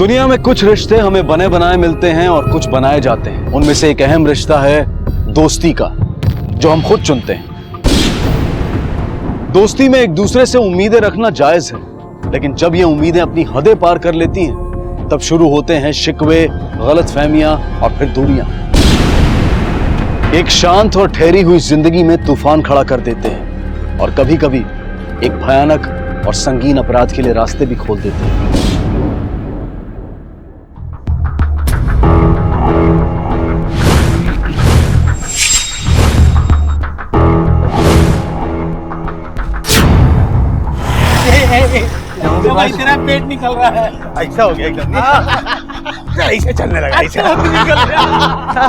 दुनिया में कुछ रिश्ते हमें बने बनाए मिलते हैं और कुछ बनाए जाते हैं। उनमें से एक अहम रिश्ता है दोस्ती का, जो हम खुद चुनते हैं। दोस्ती में एक दूसरे से उम्मीदें रखना जायज है, लेकिन जब ये उम्मीदें अपनी हदें पार कर लेती हैं, तब शुरू होते हैं शिकवे, गलतफहमियां और फिर दूरियां। एक शांत और ठहरी हुई जिंदगी में तूफान खड़ा कर देते हैं और कभी कभी एक भयानक और संगीन अपराध के लिए रास्ते भी खोल देते हैं। भाई तेरा पेट निकल रहा है। ऐसा हो गया एकदम। ऐसे चलने लगा, ऐसे निकल रहा।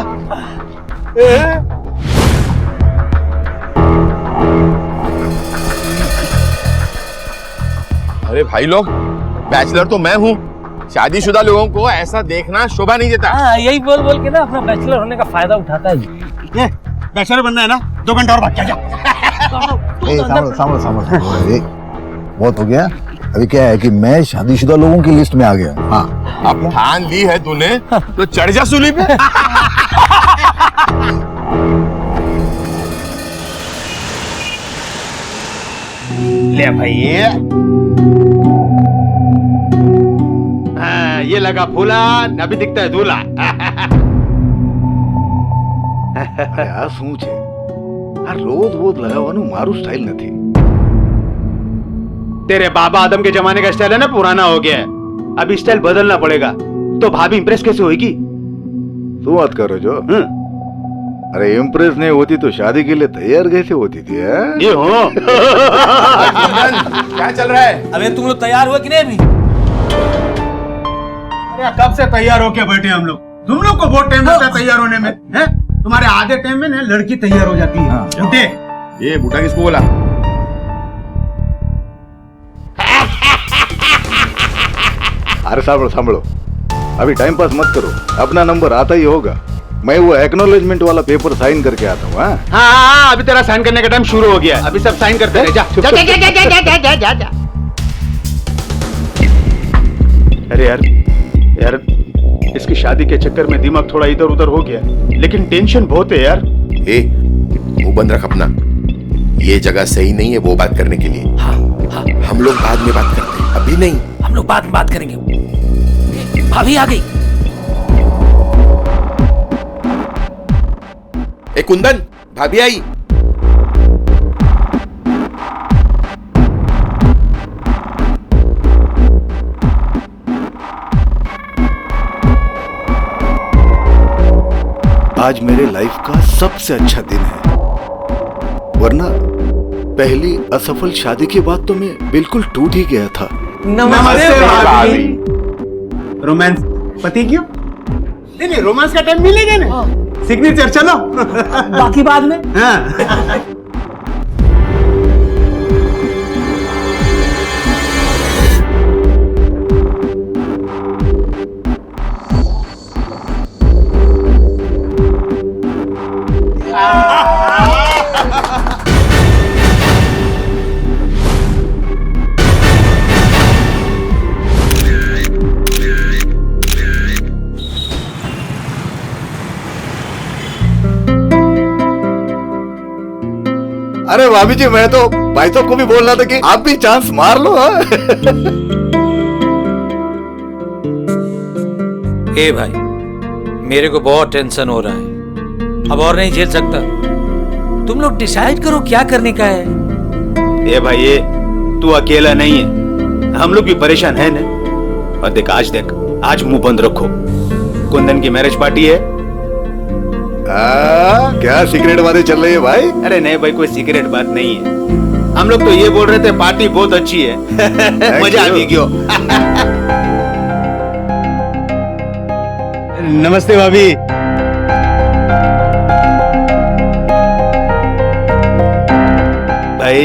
अरे भाई लोग, बैचलर तो मैं हूँ, शादीशुदा लोगों को ऐसा देखना शोभा नहीं देता। हाँ, यही बोल बोल के ना अपना बैचलर होने का फायदा उठाता है। ये बैचलर बनना है ना, 2 घंटा और भाग जा। सामने बहुत हो गया। अभी क्या है कि मैं शादीशुदा लोगों की लिस्ट में आ गया। हाँ, अब ठान ली है तूने तो चढ़ जा सूली पे। ले भाई ये लगा फूला, अभी दिखता है दूल्हा। અરે આ શું છે? આ રોજ રોજ લગાવવાનું મારું સ્ટાઇલ નથી। तेरे बाबा आदम के जमाने का स्टाइल है ना, पुराना हो गया है। अब स्टाइल बदलना पड़ेगा, तो भाभी इंप्रेस कैसे होगी? શું વાત કરો છો? अरे इम्प्रेस नहीं होती तो शादी के लिए तैयार कैसे होती थी? ये हो। क्या चल रहा है? अबे तुम लोग तैयार हुए कि नहीं अभी? अरे कब से तैयार होके बैठे हम लोग? तुम लोग को बहुत टाइम लगता है तैयार होने में, हैं? तुम्हारे आधे टाइम में ना लड़की तैयार हो जाती है। झूठे। ये बूटा किसको बोला? अरे सामलो सामलो, अभी टाइम पास मत करो, अपना नंबर आता ही होगा। मैं वो एक्नॉलेजमेंट वाला पेपर साइन करके आता हूँ। हाँ, अभी तेरा साइन करने का टाइम शुरू हो गया है। अभी सब साइन करते रहे। जा जा जा जा जा जा जा जा जा। अरे यार इसकी शादी के चक्कर में दिमाग थोड़ा इधर उधर हो गया, लेकिन टेंशन बहुत है यार। मुंह बंद रख अपना, ये जगह सही नहीं है वो बात करने के लिए। हाँ, हाँ। हम लोग बाद में बात करते हैं, अभी नहीं। हम लोग बाद में बात करेंगे। भाभी आ गई। ए कुंदन, भाभी आई। आज मेरे लाइफ का सबसे अच्छा दिन है, वरना पहली असफल शादी के बाद तो मैं बिल्कुल टूट ही गया था। नमस्ते भाभी। रोमांस पति क्यों? नहीं, रोमांस का टाइम मिलेगा ना। सिग्नेचर चलो। बाकी बाद में। हाँ। अरे भाभी जी, मैं तो भाई साहब को भी बोल रहा था कि आप भी चांस मार लो। ए भाई, मेरे को बहुत टेंशन हो रहा है, अब और नहीं झेल सकता। तुम लोग डिसाइड करो क्या करने का है। ए भाई, ये तू अकेला नहीं है, हम लोग भी परेशान है ना। और देख, आज मुंह बंद रखो। कुंदन की मैरिज पार्टी है। क्या सीक्रेट बातें चल रही है भाई? अरे नहीं भाई, कोई सीक्रेट बात नहीं है। हम लोग तो ये बोल रहे थे पार्टी बहुत अच्छी है। मजा आ भी क्यों? नमस्ते भाभी। भाई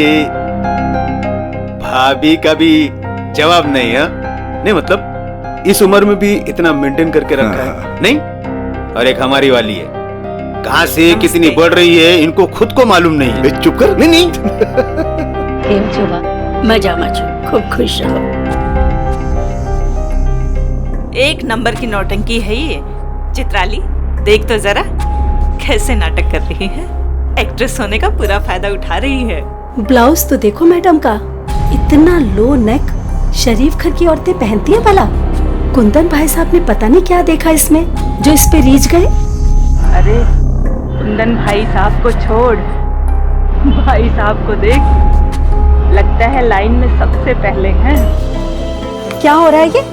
भाभी का भी जवाब नहीं है। नहीं मतलब इस उम्र में भी इतना मेंटेन करके रखा है। नहीं, और एक हमारी वाली है, कहां से कितनी बढ़ रही है इनको खुद को मालूम नहीं है। चुप कर। नहीं કેમ છો બા? મજામાં છું, ખૂબ ખુશ રહો। एक नंबर की नौटंकी है ये। चित्राली देख तो जरा कैसे नाटक कर रही है। एक्ट्रेस होने का पूरा फायदा उठा रही है। ब्लाउज तो देखो मैडम का, इतना लो नेक शरीफ घर की औरतें पहनती हैं भला। कुंदन भाई साहब ने पता नहीं क्या देखा इसमें जो इस पे रीझ गए। अरे कुंदन भाई साहब को छोड़, भाई साहब को देख, लगता है लाइन में सबसे पहले हैं। क्या हो रहा है ये?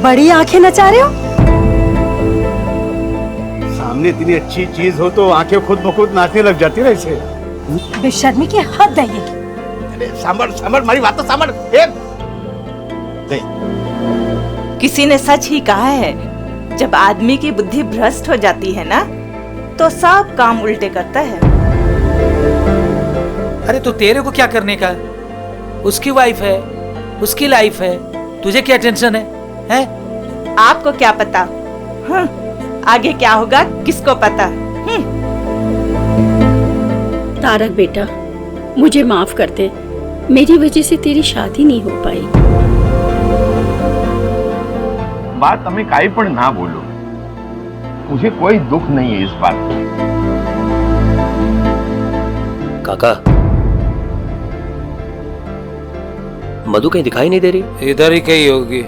बड़ी आंखें नचा रहे हो? सामने इतनी अच्छी चीज हो तो आंखें खुद ब खुद नाचने लग जाती है इसे। बेशर्मी की हद है ये। अरे सांबर मारी बात तो सांबर। किसी ने सच ही कहा है, जब आदमी की बुद्धि भ्रष्ट हो जाती है ना तो सब काम उल्टे करता है। अरे तो तेरे को क्या करने का? उसकी वाइफ है, उसकी लाइफ है, तुझे क्या टेंशन है? आपको क्या पता? आगे क्या होगा किसको पता? तारक बेटा, मुझे माफ कर दे, मेरी वजह से तेरी शादी नहीं हो पाई। बात हमें काई पर ना बोलो, मुझे कोई दुख नहीं है इस बात का। काका, मधु कहीं दिखाई नहीं दे रही। इधर ही कहीं होगी।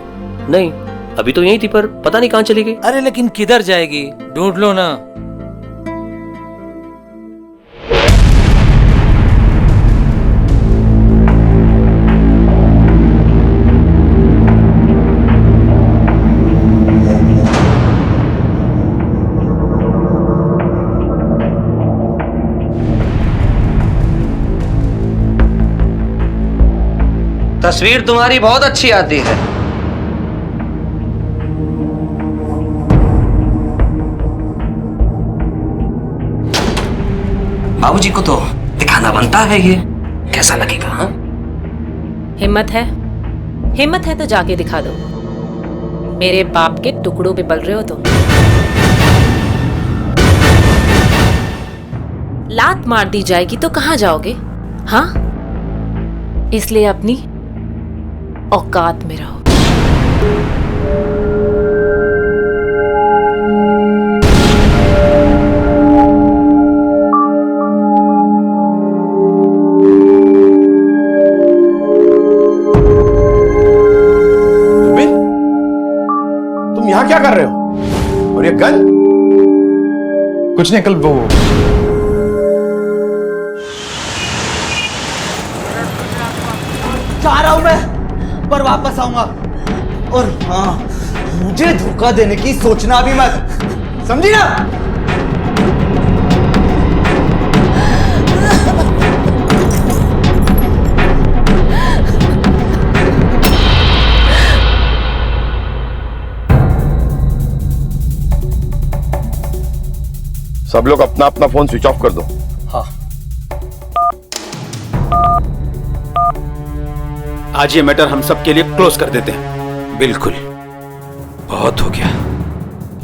नहीं, अभी तो यही थी पर पता नहीं कहाँ चली गई। अरे लेकिन किधर जाएगी? ढूंढ लो ना। तस्वीर तुम्हारी बहुत अच्छी आती है। बाबूजी को तो दिखाना बनता है ये, कैसा लगेगा? हाँ? हिम्मत है तो जाके दिखा दो। मेरे बाप के टुकड़ों पे पल रहे हो तो। लात मार दी जाएगी तो कहां जाओगे? हाँ, इसलिए अपनी औकात में रहो। तुम यहाँ क्या कर रहे हो? और ये गन? कुछ नहीं, कल वो जा रहा हूं मैं, पर वापस आऊंगा। और हाँ, मुझे धोखा देने की सोचना भी मत, समझी ना? सब लोग अपना अपना फोन स्विच ऑफ कर दो। हाँ। आज ये मैटर हम सब के लिए क्लोज कर देते हैं। बिल्कुल, बहुत हो गया,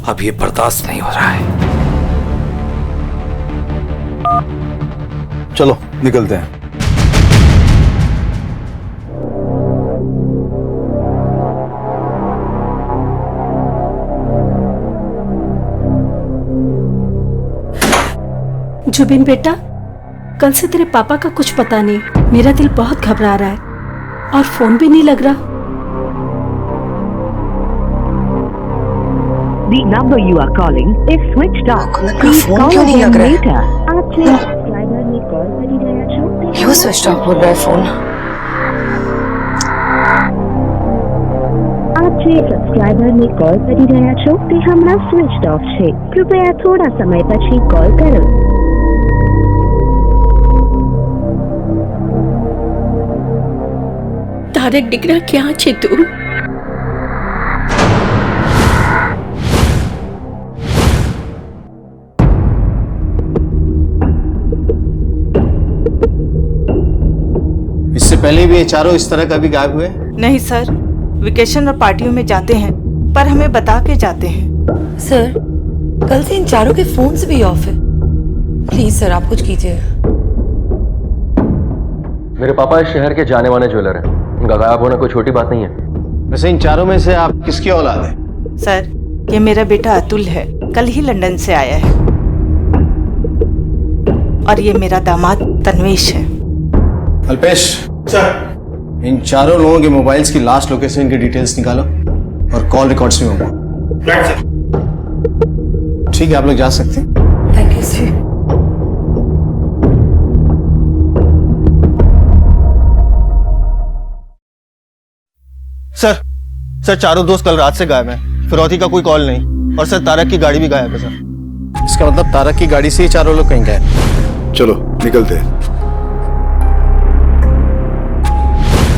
अब ये बर्दाश्त नहीं हो रहा है। चलो निकलते हैं। जुबिन बेटा, कल से तेरे पापा का कुछ पता नहीं। मेरा दिल बहुत घबरा रहा है और फोन भी नहीं लग रहा। The number you are calling is switched off. Please call again later. आपसे सब्सक्राइबर ने कॉल કરી રહ્યા છો। क्यों स्विच ऑफ बोल रहा है फोन? આપसे સબસ્ક્રાઇબર ને કોલ કરી રહ્યા છો તે હમણાં સ્વિચ્ડ ઓફ છે। કૃપયા થોડા સમય પછી કોલ કરો। તારક દીકરા, ક્યાં છે તું? इससे पहले भी ये चारों इस तरह कभी गायब हुए? नहीं सर, वेकेशन और पार्टियों में जाते हैं, पर हमें बता के जाते हैं। सर, कल से इन चारों के फोन्स भी ऑफ है। प्लीज सर, आप कुछ कीजिए। मेरे पापा इस शहर के जाने माने ज्वेलर हैं, उनका गायब होना कोई छोटी बात नहीं है। वैसे इन चारों में से आप किसकी औलाद है? सर, ये मेरा बेटा अतुल है, कल ही लंदन से आया है। और ये मेरा दामाद तन्वेश है। अल्पेश सर, इन चारों लोगों के मोबाइल्स की लास्ट लोकेशन की डिटेल्स निकालो और कॉल रिकॉर्ड्स भी मंगवाओ। ठीक है, आप लोग जा सकते हैं। Thank you sir. सर चारों दोस्त कल रात से गायब हैं। फिरौती का कोई कॉल नहीं, और सर तारक की गाड़ी भी गायब है सर। इसका मतलब तारक की गाड़ी से ही चारों लोग कहीं गए। चलो निकलते हैं।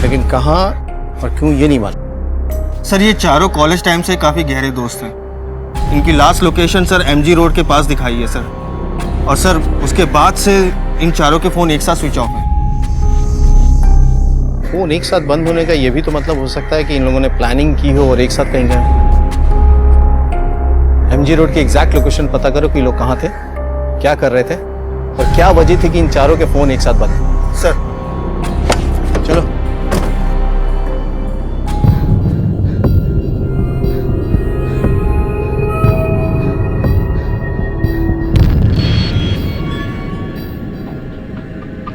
लेकिन कहाँ और क्यों ये नहीं मालूम। सर ये चारों कॉलेज टाइम से काफी गहरे दोस्त हैं। इनकी last location sir MG road के पास दिखाई है सर। और सर उसके बाद से इन चारों के फोन एक साथ स्विच ऑफ हैं। फोन एक साथ बंद होने का ये भी तो मतलब हो सकता है कि इन लोगों ने प्लानिंग की हो और एक साथ कहीं गए। MG रोड की एग्जैक्ट लोकेशन पता करो कि लोग कहाँ थे, क्या कर रहे थे और क्या वजह थी कि इन चारों के फोन एक साथ बंद। सर चलो।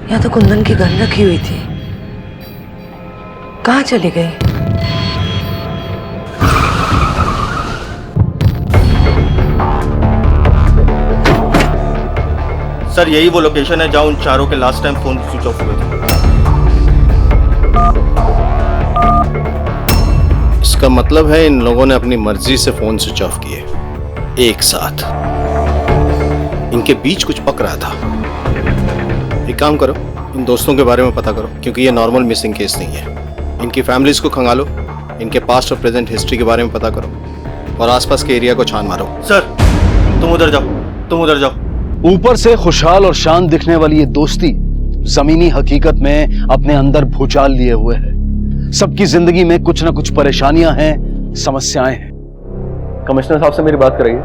यहाँ तो कुंदन की गन रखी हुई थी, कहाँ चली गई? सर यही वो लोकेशन है जहाँ उन चारों के last time phone switch off हुए थे। इसका मतलब है इन लोगों ने अपनी मर्जी से फोन स्विच ऑफ किए एक साथ। इनके बीच कुछ पक रहा था। एक काम करो, इन दोस्तों के बारे में पता करो, क्योंकि ये नॉर्मल मिसिंग केस नहीं है। इनकी फैमिलीज को खंगालो, इनके पास्ट और प्रेजेंट हिस्ट्री के बारे में पता करो और आसपास के एरिया को छान मारो। सर तुम उधर जाओ, तुम उधर जाओ। ऊपर से खुशहाल और शांत दिखने वाली ये दोस्ती जमीनी हकीकत में अपने अंदर भूचाल लिए हुए है। सबकी जिंदगी में कुछ ना कुछ परेशानियां हैं, समस्याएं हैं। कमिश्नर साहब से मेरी बात कराइए,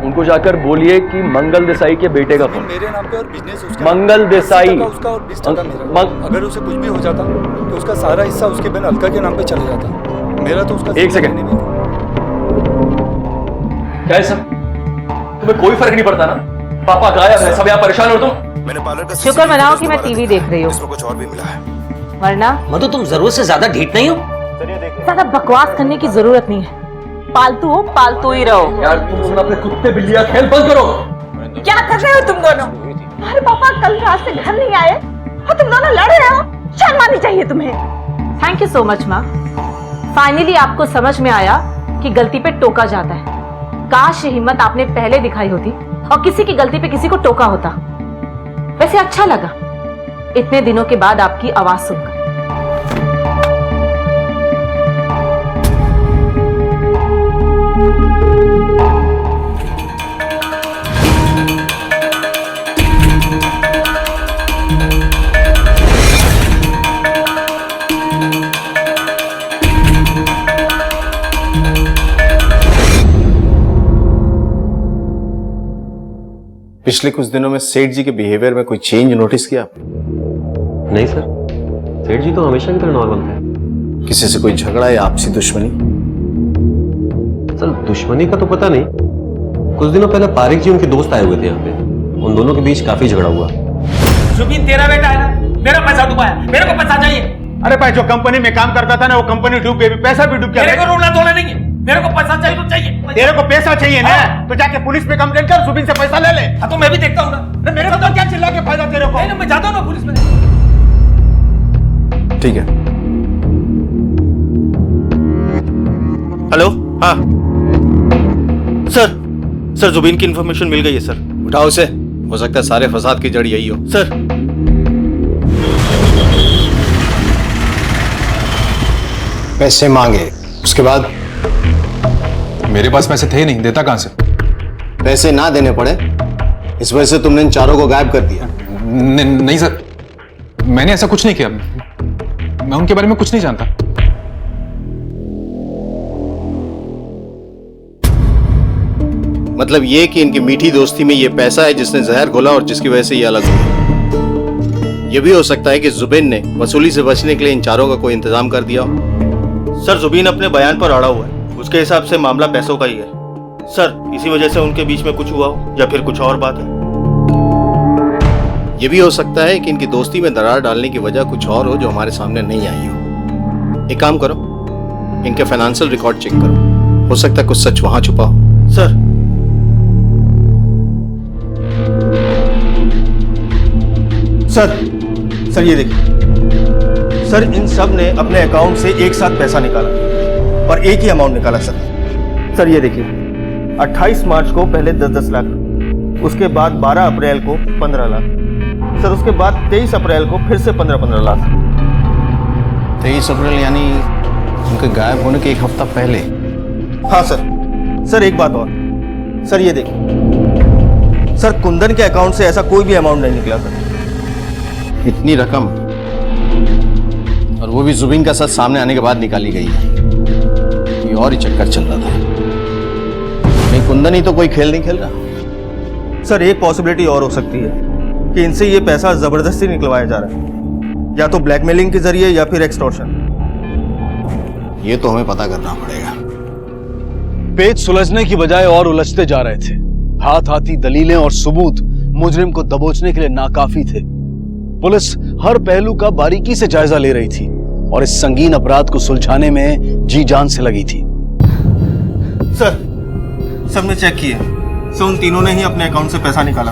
उनको जाकर बोलिए कि मंगल देसाई के बेटे का फोन। मेरे नाम पे और बिजनेस उसका, मंगल देसाई उसका और 20% मेरा। अगर उसे कुछ भी हो जाता तो उसका सारा हिस्सा उसके बहन अलका के नाम पे चले जाता। मेरा तो उसका एक सेकंड, क्या है सर? तुम्हें कोई फर्क नहीं पड़ता ना? पापा गायब है, सब यहाँ परेशान हो तुम। मैंने पार्लर का शुक्र मनाओ कि मैं टीवी देख रही हूँ, कुछ और भी मिला है। वरना मधु तुम जरूरत से ज्यादा ढीठ नहीं हो। ज्यादा बकवास करने की जरूरत नहीं है। पालतू हो, पालतू ही रहो। यार तुम अपने कुत्ते बिल्लियां खेल बंद करो। क्या कर रहे हो तुम दोनों? तुम्हारे पापा कल रात से घर नहीं आए और तुम दोनों लड़ रहे हो। शर्म आनी चाहिए तुम्हें। थैंक यू सो मच माँ। फाइनली आपको समझ में आया कि गलती पे टोका जाता है। काश ये हिम्मत आपने पहले दिखाई होती और किसी की गलती पे किसी को टोका होता। वैसे अच्छा लगा इतने दिनों के बाद आपकी आवाज सुनकर। पिछले कुछ दिनों में सेठ जी के बिहेवियर में कोई चेंज नोटिस किया? नहीं सर, सेठ जी तो हमेशा की तरह नॉर्मल थे। किसी से कोई झगड़ा या आपसी दुश्मनी? सर दुश्मनी का तो पता नहीं, कुछ दिनों पहले पारिक जी उनके दोस्त आए हुए थे यहाँ पे, उन दोनों के बीच काफी झगड़ा हुआ। जुबिन तेरा बेटा है ना, मेरा पैसा डुबाया, मेरे को पैसा चाहिए। अरे भाई जो कंपनी में काम करता था ना, वो कंपनी डूब गई, पैसा भी डूब गया। मेरे को रोना धोना नहीं है, मेरे को पैसा चाहिए तो चाहिए। तेरे को पैसा चाहिए ना, तो जाके पुलिस पे कंप्लेंट कर, जुबिन से पैसा ले ले। हाँ तो मैं भी देखता हूँ ना। मेरे को तो क्या चिल्ला के फायदा तेरे को? नहीं, मैं जाता हूँ ना पुलिस में। ठीक है। हेलो, हाँ सर जुबिन की इंफॉर्मेशन मिल गई है सर। उठाओ उसे, हो सकता है सारे फसाद की जड़ यही हो। सर पैसे मांगे, उसके बाद? मेरे पास पैसे थे नहीं, देता कहां से? पैसे ना देने पड़े इस वजह से तुमने इन चारों को गायब कर दिया? नहीं सर, मैंने ऐसा कुछ नहीं किया। मैं उनके बारे में कुछ नहीं जानता। मतलब ये कि इनकी मीठी दोस्ती में ये पैसा है जिसने जहर घोला और जिसकी वजह से ये अलग हुए। ये भी हो सकता है कि जुबिन ने वसूली से बचने के लिए इन चारों का कोई इंतजाम कर दिया हो। सर जुबिन अपने बयान पर अड़ा हुआ है, उसके हिसाब से मामला पैसों का ही है सर। इसी वजह से उनके बीच में कुछ हुआ हो या फिर कुछ और बात है। ये भी हो सकता है कि इनकी दोस्ती में दरार डालने की वजह कुछ और हो जो हमारे सामने नहीं आई हो। एक काम करो, इनके फाइनेंशियल रिकॉर्ड चेक करो, हो सकता है कुछ सच वहां छुपा हो। सर ये देखिए सर, इन सब ने अपने अकाउंट से एक साथ पैसा निकाला और एक ही अमाउंट निकाला सर ये देखिए 28 मार्च को पहले 10-10 लाख, उसके बाद 12 अप्रैल को 15 लाख सर, उसके बाद 23 अप्रैल को फिर से 15-15 लाख। 23 अप्रैल यानी उनके गायब होने के एक हफ्ता पहले। हाँ सर एक बात और सर, ये देखिए सर, कुंदन के अकाउंट से ऐसा कोई भी अमाउंट नहीं निकला सर। इतनी रकम, और वो भी जुबिन का सच सामने आने के बाद निकाली गई है। ये और ही चक्कर चल रहा था, नहीं कुंदन ही तो कोई खेल नहीं खेल रहा। सर एक पॉसिबिलिटी और हो सकती है कि इनसे ये पैसा जबरदस्ती निकलवाया जा रहा है, या तो ब्लैकमेलिंग के जरिए या फिर एक्सटॉर्शन। ये तो हमें पता करना पड़ेगा। पेच सुलझने की बजाय और उलझते जा रहे थे। हाथ हाथी दलीलें और सबूत मुजरिम को दबोचने के लिए नाकाफी थे। पुलिस हर पहलू का बारीकी से जायजा ले रही थी और इस संगीन अपराध को सुलझाने में जी जान से लगी थी। सर सबने चेक किया, सो उन तीनों ने ही अपने अकाउंट से पैसा निकाला,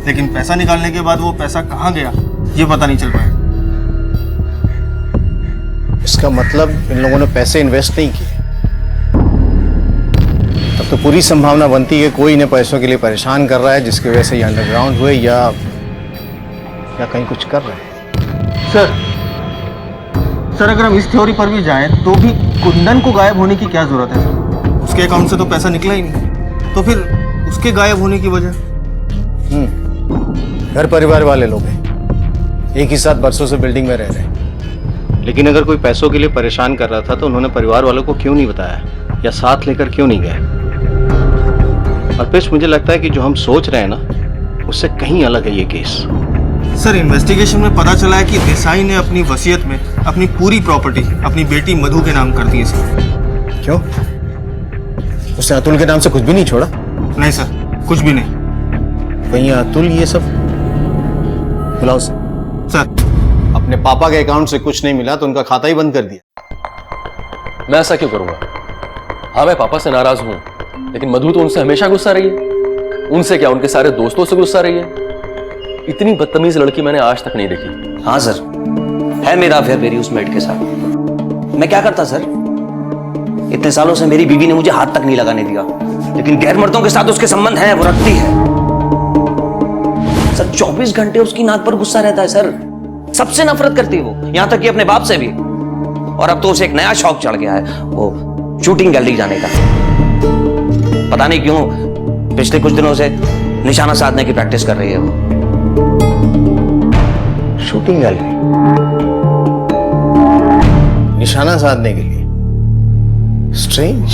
लेकिन पैसा निकालने के बाद वो पैसा कहां गया ये पता नहीं चल पाया। इसका मतलब इन लोगों ने पैसे इन्वेस्ट नहीं किए। तब तो पूरी संभावना बनती है कोई इन्हें पैसों के लिए परेशान कर रहा है, जिसकी वजह से ये अंडरग्राउंड हुए या कहीं कुछ कर रहे हैं। सर अगर हम इस थ्योरी पर भी जाएं तो भी कुंदन को गायब होने की क्या जरूरत है सर? उसके अकाउंट से तो पैसा निकला ही नहीं, तो फिर उसके गायब होने की वजह? घर परिवार वाले लोग हैं, एक ही साथ बरसों से बिल्डिंग में रह रहे हैं। लेकिन अगर कोई पैसों के लिए परेशान कर रहा था तो उन्होंने परिवार वालों को क्यों नहीं बताया या साथ लेकर क्यों नहीं गए? और फिर मुझे लगता है कि जो हम सोच रहे हैं ना, उससे कहीं अलग है ये केस। सर इन्वेस्टिगेशन में पता चला है कि देसाई ने अपनी वसीयत में अपनी पूरी प्रॉपर्टी अपनी बेटी मधु के नाम कर दी है सर। क्यों? उसने अतुल के नाम से कुछ भी नहीं छोड़ा? नहीं सर, कुछ भी नहीं। कहीं अतुल ये सब बुलाओ सर। अपने पापा के अकाउंट से कुछ नहीं मिला तो उनका खाता ही बंद कर दिया। मैं ऐसा क्यों करूंगा? हाँ मैं पापा से नाराज हूं, लेकिन मधु तो उनसे हमेशा गुस्सा रही है। उनसे क्या, उनके सारे दोस्तों से गुस्सा रही है। इतनी बदतमीज लड़की मैंने आज तक नहीं देखी। हाँ सर, है मेरा अफेयर मेरी उस मेड के साथ। मैं क्या करता सर? इतने सालों से मेरी बीवी ने मुझे हाथ तक नहीं लगाने दिया, लेकिन गैर मर्दों के साथ उसके संबंध हैं, वो रखती है। सर 24 घंटे उसकी नाक पर गुस्सा रहता है सर। सबसे नफरत करती है वो, यहां तक कि अपने बाप से भी। और अब तो उसे एक नया शौक चढ़ गया है, वो शूटिंग गैलरी जाने का। पता नहीं क्यों पिछले कुछ दिनों से निशाना साधने की प्रैक्टिस कर रही है वो। शूटिंग गैलरी निशाना साधने के लिए? स्ट्रेंज।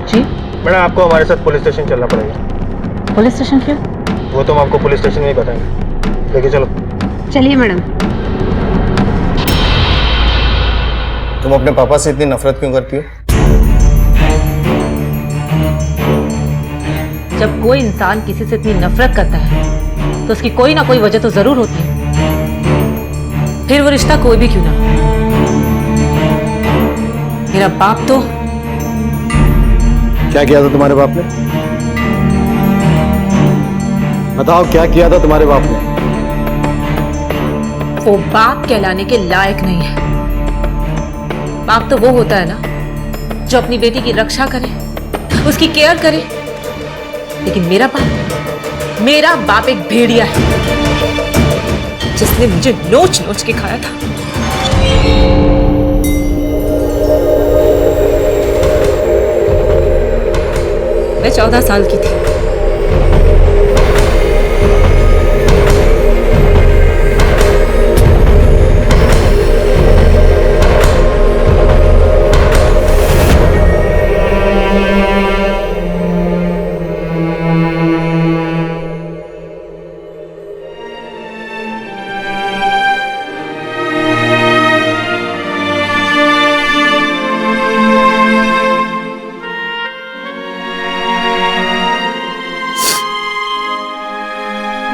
जी मैडम, आपको हमारे साथ पुलिस स्टेशन चलना पड़ेगा। पुलिस स्टेशन क्यों? वो तो हम आपको पुलिस स्टेशन में ही बताएंगे। लेके चलो। चलिए मैडम। तुम अपने पापा से इतनी नफरत क्यों करती हो? जब कोई इंसान किसी से इतनी नफरत करता है तो उसकी कोई ना कोई वजह तो जरूर होती है, फिर वो रिश्ता कोई भी क्यों ना। मेरा बाप तो क्या किया था तुम्हारे बाप ने? बताओ क्या किया था तुम्हारे बाप ने? वो बाप कहलाने के लायक नहीं है। बाप तो वो होता है ना जो अपनी बेटी की रक्षा करे, उसकी केयर करे। लेकिन मेरा बाप एक भेड़िया है जिसने मुझे नोच नोच के खाया था। मैं 14 साल की थी।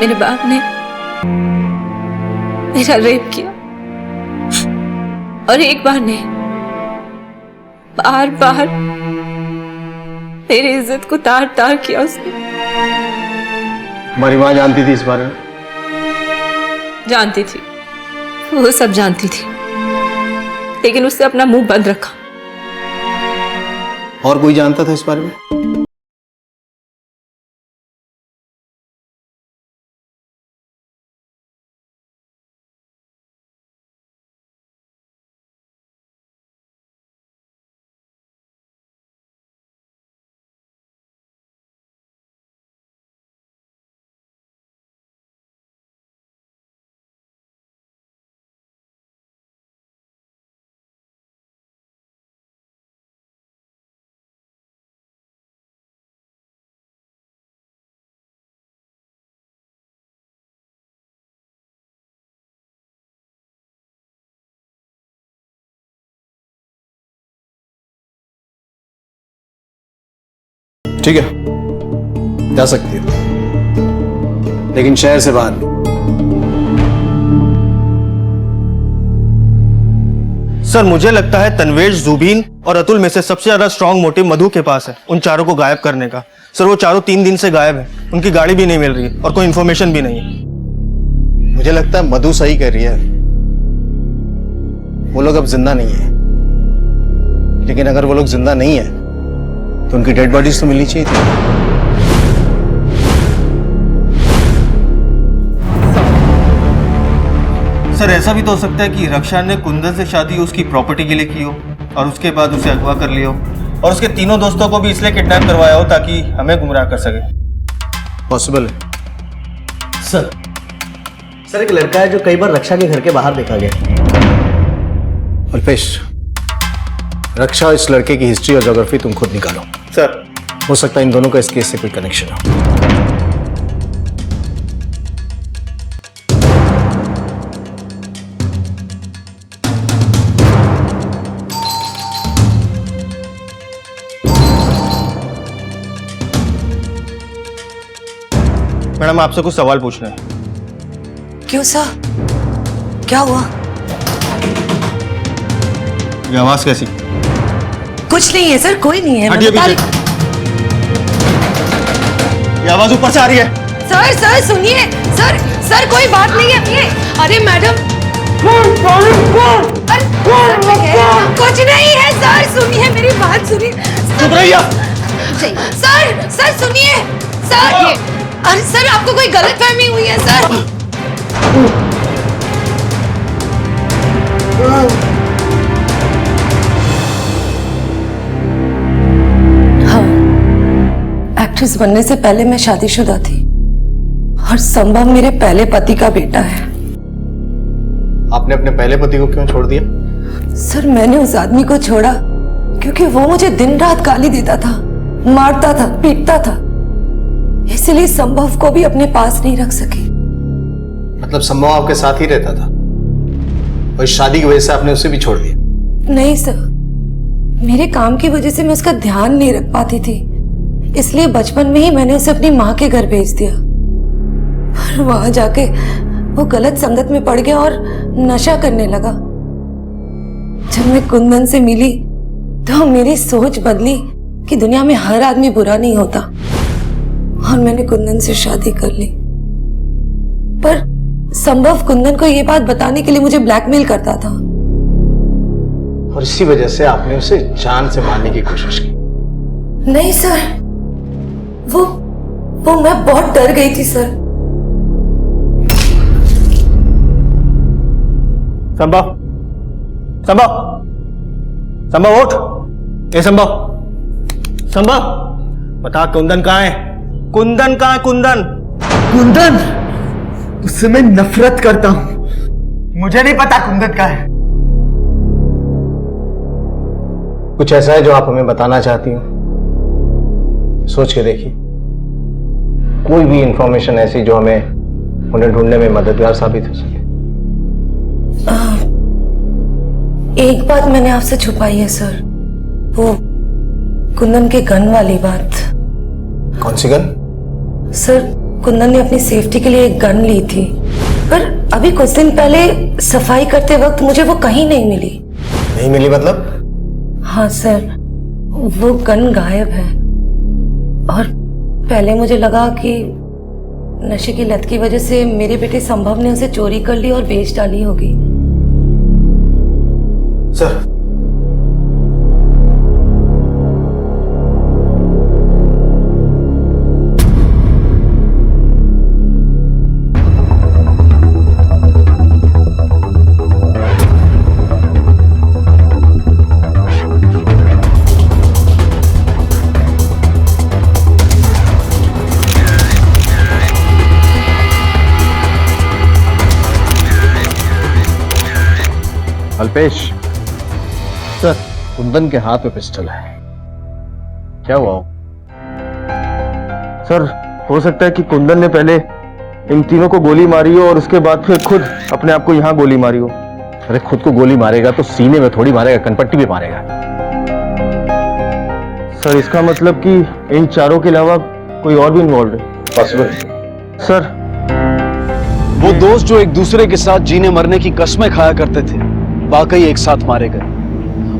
मेरे बाप ने मेरा रेप किया और एक बार नहीं, बार बार मेरी इज्जत को तार तार किया उसने। हमारी माँ जानती थी इस बारे में? जानती थी, वो सब जानती थी, लेकिन उसने अपना मुंह बंद रखा। और कोई जानता था इस बारे में? ठीक है, जा सकती हो, लेकिन शहर से बाहर नहीं। सर मुझे लगता है तन्वेश, जुबीन और अतुल में से सबसे ज्यादा स्ट्रांग मोटिव मधु के पास है उन चारों को गायब करने का। सर वो चारों 3 दिन से गायब है, उनकी गाड़ी भी नहीं मिल रही और कोई इन्फॉर्मेशन भी नहीं है। मुझे लगता है मधु सही कह रही है, वो लोग अब जिंदा नहीं है। लेकिन अगर वो लोग जिंदा नहीं है तो उनकी डेड बॉडीज तो मिलनी चाहिए थी। सर ऐसा भी तो हो सकता है कि रक्षा ने कुंदन से शादी उसकी प्रॉपर्टी के लिए की हो और उसके बाद उसे अगवा कर लिया हो और उसके तीनों दोस्तों को भी इसलिए किडनैप करवाया हो ताकि हमें गुमराह कर सके। पॉसिबल है। सर एक लड़का है जो कई बार रक्षा के घर के बाहर देखा गया। अल्पेश, रक्षा और इस लड़के की हिस्ट्री और ज्योग्राफी तुम खुद निकालो। सर हो सकता है इन दोनों का इस केस से कोई कनेक्शन हो। मैडम आपसे कुछ सवाल पूछना है। क्यों सर, क्या हुआ? ये आवाज कैसी? कुछ नहीं है सर, कोई नहीं है। हटिए पीछे। ये आवाज ऊपर से आ रही है। सर सर सुनिए, सर सर कोई बात नहीं है। ये अरे मैडम, कुछ नहीं है सर, सुनिए मेरी बात सुनिए। चुप रहिए। सर सर सुनिए सर, अरे सर आपको कोई गलतफहमी हुई है सर। एक्ट्रेस बनने से पहले मैं शादीशुदा थी और संभव मेरे पहले पति का बेटा है। आपने अपने पहले पति को क्यों छोड़ दिया? सर मैंने उस आदमी को छोड़ा क्योंकि वो मुझे दिन रात गाली देता था, मारता था, पीटता था, इसलिए संभव को भी अपने पास नहीं रख सकी। मतलब संभव आपके साथ ही रहता था और इस शादी की वजह से आपने उसे भी छोड़ दिया? नहीं सर, मेरे काम की वजह से मैं उसका ध्यान नहीं रख पाती थी, इसलिए बचपन में ही मैंने उसे अपनी माँ के घर भेज दिया और वहां जाके वो गलत संगत में पड़ गया और नशा करने लगा। जब मैं कुंदन से मिली तो मेरी सोच बदली कि दुनिया में हर आदमी बुरा नहीं होता और मैंने कुंदन से शादी कर ली। पर संभव कुंदन को ये बात बताने के लिए मुझे ब्लैकमेल करता था और इसी वजह से आपने उसे जान से मारने की कोशिश की? नहीं सर, वो मैं बहुत डर गई थी सर। संभव, संभव, संभव उठ। ये संभव, संभव बता कुंदन कहाँ है? कुंदन कहाँ है? कुंदन, कुंदन, उससे मैं नफरत करता हूं। मुझे नहीं पता कुंदन कहाँ है। कुछ ऐसा है जो आप हमें बताना चाहती हो? सोच के देखिए, कोई भी इंफॉर्मेशन ऐसी जो हमें उन्हें ढूंढने में मददगार साबित हो सके। एक बात मैंने आपसे छुपाई है सर, वो कुंदन के गन वाली बात। कौन सी गन? सर कुंदन ने अपनी सेफ्टी के लिए एक गन ली थी, पर अभी कुछ दिन पहले सफाई करते वक्त मुझे वो कहीं नहीं मिली। नहीं मिली मतलब? हाँ सर, वो गन गायब है। और पहले मुझे लगा कि नशे की लत की वजह से मेरे बेटे संभव ने उसे चोरी कर ली और बेच डाली होगी। सर, अल्पेश, सर, कुंदन के हाथ में पिस्टल है, क्या हुआ? सर, हो सकता है कि कुंदन ने पहले इन तीनों को गोली मारी हो और उसके बाद फिर खुद अपने आप को यहाँ गोली मारी हो। अरे खुद को गोली मारेगा तो सीने में थोड़ी मारेगा, कनपट्टी भी मारेगा। सर, इसका मतलब कि इन चारों के अलावा कोई और भी इन्वॉल्व है? पॉसिबल। सर, वो दोस्त जो एक दूसरे के साथ जीने मरने की कस्में खाया करते थे, वाकई एक साथ मारे गए।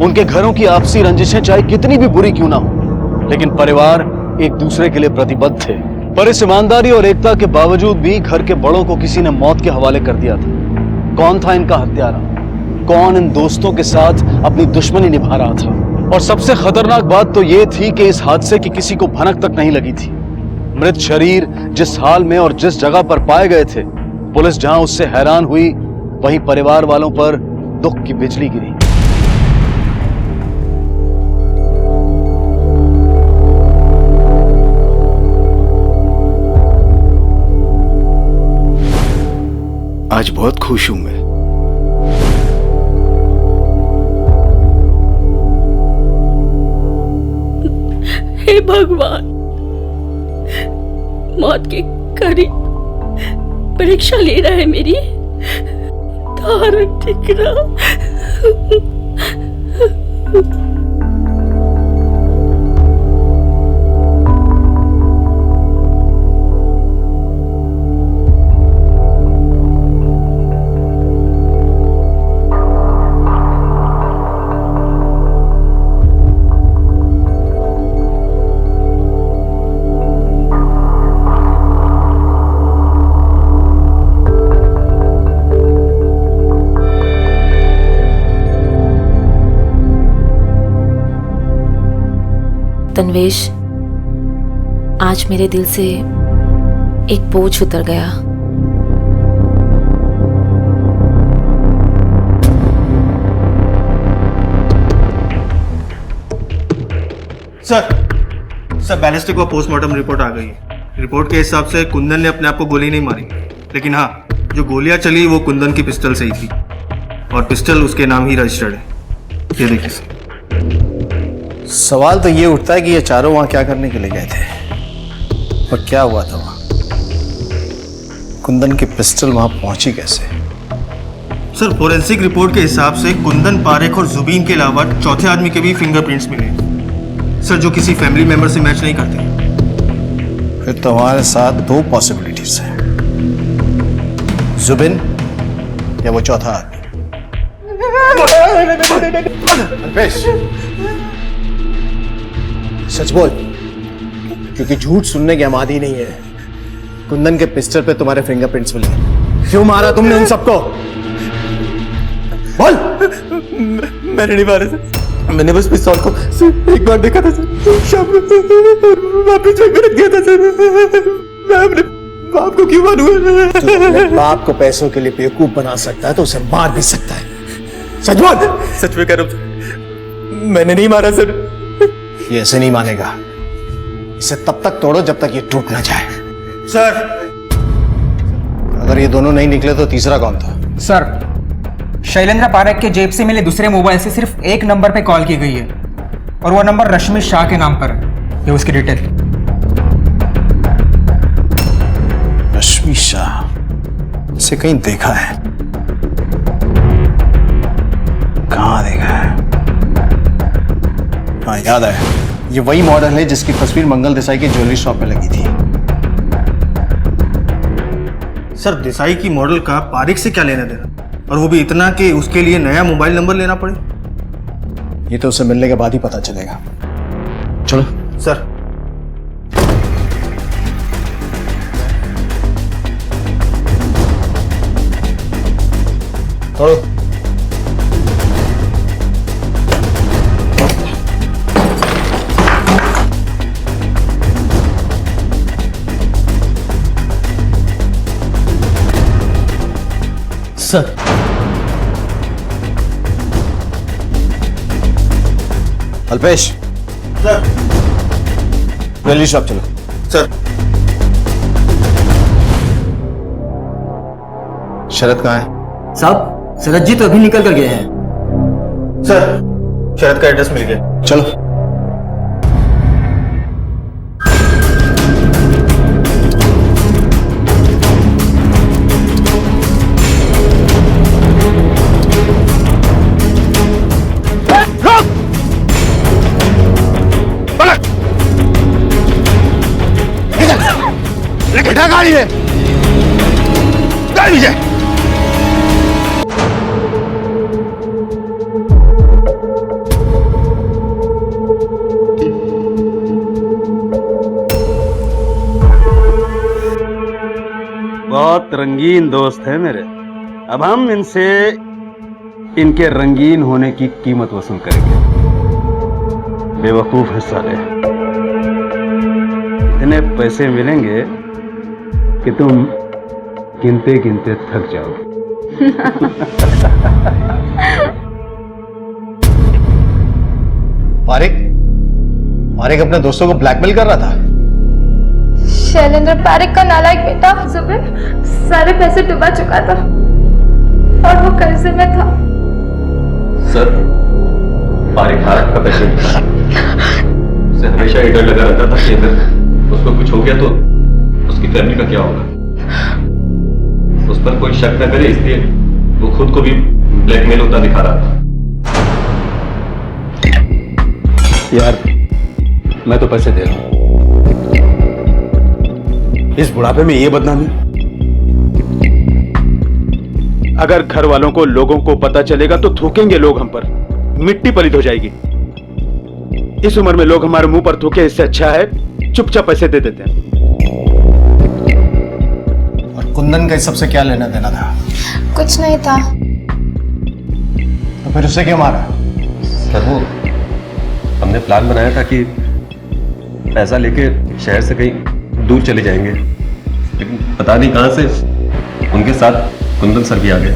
उनके घरों की आपसी रंजिशें चाहे कितनी भी बुरी क्यों ना हो, लेकिन परिवार एक दूसरे के लिए प्रतिबद्ध थे। पर इस ईमानदारी और एकता के बावजूद भी घर के बड़ों को किसी ने मौत के हवाले कर दिया था। कौन था इनका हत्यारा? कौन इन दोस्तों के साथ अपनी दुश्मनी निभा रहा था? और सबसे खतरनाक बात तो यह थी कि इस हादसे की किसी को भनक तक नहीं लगी थी। मृत शरीर जिस हाल में और जिस जगह पर पाए गए थे, पुलिस जहां उससे हैरान हुई, वहीं परिवार वालों पर दुख की बिजली गिरी। आज बहुत खुश हूं मैं। हे भगवान, मौत के करीब परीक्षा ले रहा है मेरी, धारण टिकरा। तन्वेश, आज मेरे दिल से एक बोझ उतर गया। सर, बैलिस्टिक और पोस्टमार्टम रिपोर्ट आ गई है। रिपोर्ट के हिसाब से कुंदन ने अपने आप को गोली नहीं मारी, लेकिन हाँ, जो गोलियां चली वो कुंदन की पिस्टल से ही थी और पिस्टल उसके नाम ही रजिस्टर्ड है। ये देखिए सर। सवाल तो ये उठता है कि ये चारों वहां क्या करने के लिए गए थे और क्या हुआ था वहां? कुंदन की पिस्टल वहां पहुंची कैसे? सर, फोरेंसिक रिपोर्ट के हिसाब से कुंदन, पारेख और जुबीन के अलावा चौथे आदमी के भी फिंगरप्रिंट्स मिले सर, जो किसी फैमिली मेंबर से मैच नहीं करते। फिर तो हमारे साथ दो पॉसिबिलिटीज हैं, जुबिन या वो चौथा आदमी। अल्पेश, सच बोल, क्योंकि झूठ सुनने के हम आदी नहीं है। कुंदन के पिस्टल पे तुम्हारे फिंगरप्रिंट्स मिले, क्यों मारा तुमने उन सबको? बोल। मैंने नहीं मारा सर, मैंने बस पिस्तौल को एक बार देखा था सर, शाम में वापस रख दिया था सर। मैं अपने बाप को क्यों मारूंगा? अपने बाप को पैसों के लिए बेवकूफ बना सकता है तो उसे मार भी सकता है। सच बोल। सच में कह रहा हूं सर, मैंने नहीं मारा सर। ये ऐसे नहीं मानेगा, इसे तब तक तोड़ो जब तक ये टूट ना जाए। सर, अगर ये दोनों नहीं निकले तो तीसरा कौन था? सर, शैलेंद्र पारेख के जेब से मिले दूसरे मोबाइल से सिर्फ एक नंबर पे कॉल की गई है और वो नंबर रश्मि शाह के नाम पर है। ये उसकी डिटेल। रश्मि शाह, इसे कहीं देखा है? कहाँ देखा है? हाँ, याद आया, ये वही मॉडल है जिसकी तस्वीर मंगल देसाई की ज्वेलरी शॉप में लगी थी। सर देसाई की मॉडल का पारिक से क्या लेना देना, और वो भी इतना कि उसके लिए नया मोबाइल नंबर लेना पड़े। ये तो उसे मिलने के बाद ही पता चलेगा। चलो सर। थोड़ा sir, Alpesh sir. Jewellery shop चलो। सर। शरद कहाँ है? साहब शरद जी तो अभी निकल कर गए हैं। सर शरद का एड्रेस मिल गया। चलो। क्या गाड़ी है? गाड़ी है। बहुत रंगीन दोस्त है मेरे। अब हम इनसे इनके रंगीन होने की कीमत वसूल करेंगे। बेवकूफ है साले। इतने पैसे मिलेंगे कि तुम गिनते गिनते थक जाओगे। पारिक अपने दोस्तों को ब्लैकमेल कर रहा था। शैलेंद्र पारिक का नालायक बेटा जुबिन सारे पैसे डुबा चुका था और वो कर्जे में था। सर, पारिक भारत का पेशेंट था। उसे हमेशा ये डर लगा रहता था कि अगर उसको कुछ हो गया तो उसकी फैमिली का क्या होगा। उस पर कोई शक न करे इसलिए वो खुद को भी ब्लैकमेल होता दिखा रहा था। यार मैं तो पैसे दे रहा हूं। इस बुढ़ापे में ये बदनामी। अगर घर वालों को, लोगों को पता चलेगा तो थूकेंगे लोग हम पर, मिट्टी पलित हो जाएगी। इस उम्र में लोग हमारे मुंह पर थूके, इससे अच्छा है चुपचाप पैसे दे देते हैं। और कुंदन का इस सबसे क्या लेना देना था? कुछ नहीं था। तो फिर उसे क्यों मारा? सर वो हमने प्लान बनाया था कि पैसा लेके शहर से कहीं दूर चले जाएंगे, लेकिन पता नहीं कहां से उनके साथ कुंदन सर भी आ गए।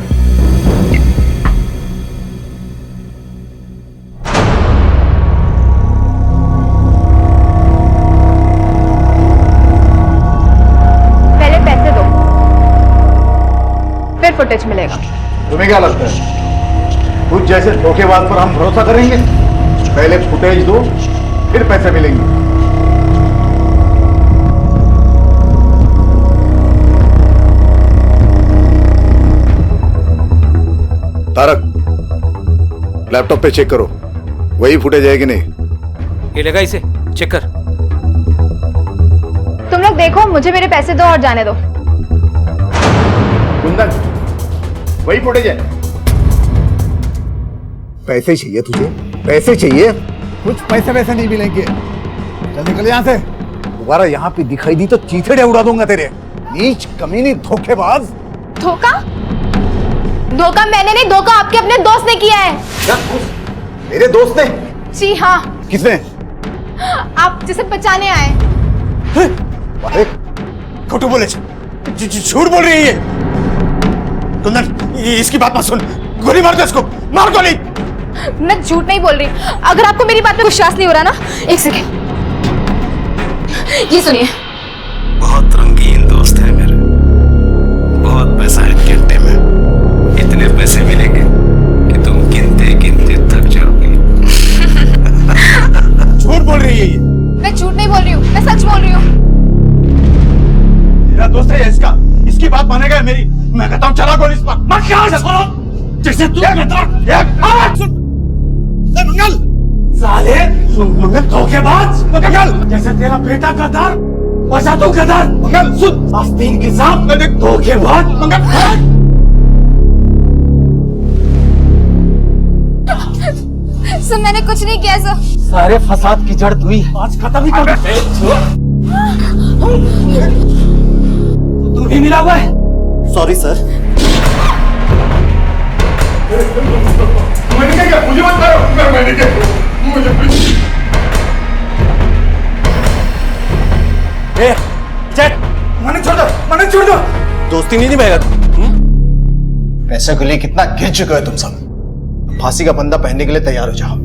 पहले पैसे दो, फिर फुटेज मिलेगा। तुम्हें क्या लगता है कुछ जैसे धोखेबाज पर हम भरोसा करेंगे? पहले फुटेज दो, फिर पैसे मिलेंगे। तारक, लैपटॉप पे चेक करो, वही फुटेज है कि नहीं। ये लगा इसे, चेक कर। तुम लोग देखो, मुझे मेरे पैसे दो और जाने दो। कुंदन, वही फुटेज है। पैसे चाहिए तुझे? पैसे चाहिए? कुछ पैसे वैसे नहीं मिलेंगे। चल निकल यहाँ से। दोबारा यहाँ पे दिखाई दी तो चीथड़े उड़ा दूंगा तेरे। नीच, कमीनी, धोखेबाज। धोखा? धोखा मैंने नहीं, धोखा आपके अपने दोस्त ने किया है। क्या? मेरे दोस्त ने? जी हाँ। किसने? आप जिसे बचाने आए। अरे खोटू बोले, झूठ बोल रही है ये। कुंदन, इसकी बात मत सुन, गोली मार दे इसको, मार गोली। मैं झूठ नहीं बोल रही। अगर आपको मेरी बात में विश्वास नहीं हो रहा ना, एक सेकेंड, ये सुनिए। बहुत रंगीन दोस्त है मेरे, बहुत पैसा है गिनते में। इतने पैसे मिलेंगे कि तुम गिनते गिनते थक जाओगे। झूठ बोल रही है ये। मैं झूठ नहीं बोल रही हूँ, मैं सच बोल रही हूँ। मेरा दोस्त है इसका, इसकी बात मानेगा मेरी। मैं कहता हूँ चला गोली इस पर। मत यहाँ से सुनो, जैसे तू मंगल साले, मंगल धोखेबाज, मंगल जैसे तेरा बेटा गद्दार, बचा दो गदर। मंगल सुन, आस्तीन के साथ धोखेबाज मंगल। सर मैंने कुछ नहीं किया सर। सारे फसाद की जड़ हुई, आज खत्म ही कर दे। तू भी मिला हुआ है? Sorry sir. मैंने क्या, मुझे मत करो। मैंने क्या, मुझे मने छोड़ दो, मने छोड़ दो। दोस्ती नहीं निभाएगा। पैसे के लिए कितना गिर चुके हो तुम सब। फांसी का बंदा पहनने के लिए तैयार हो जाओ।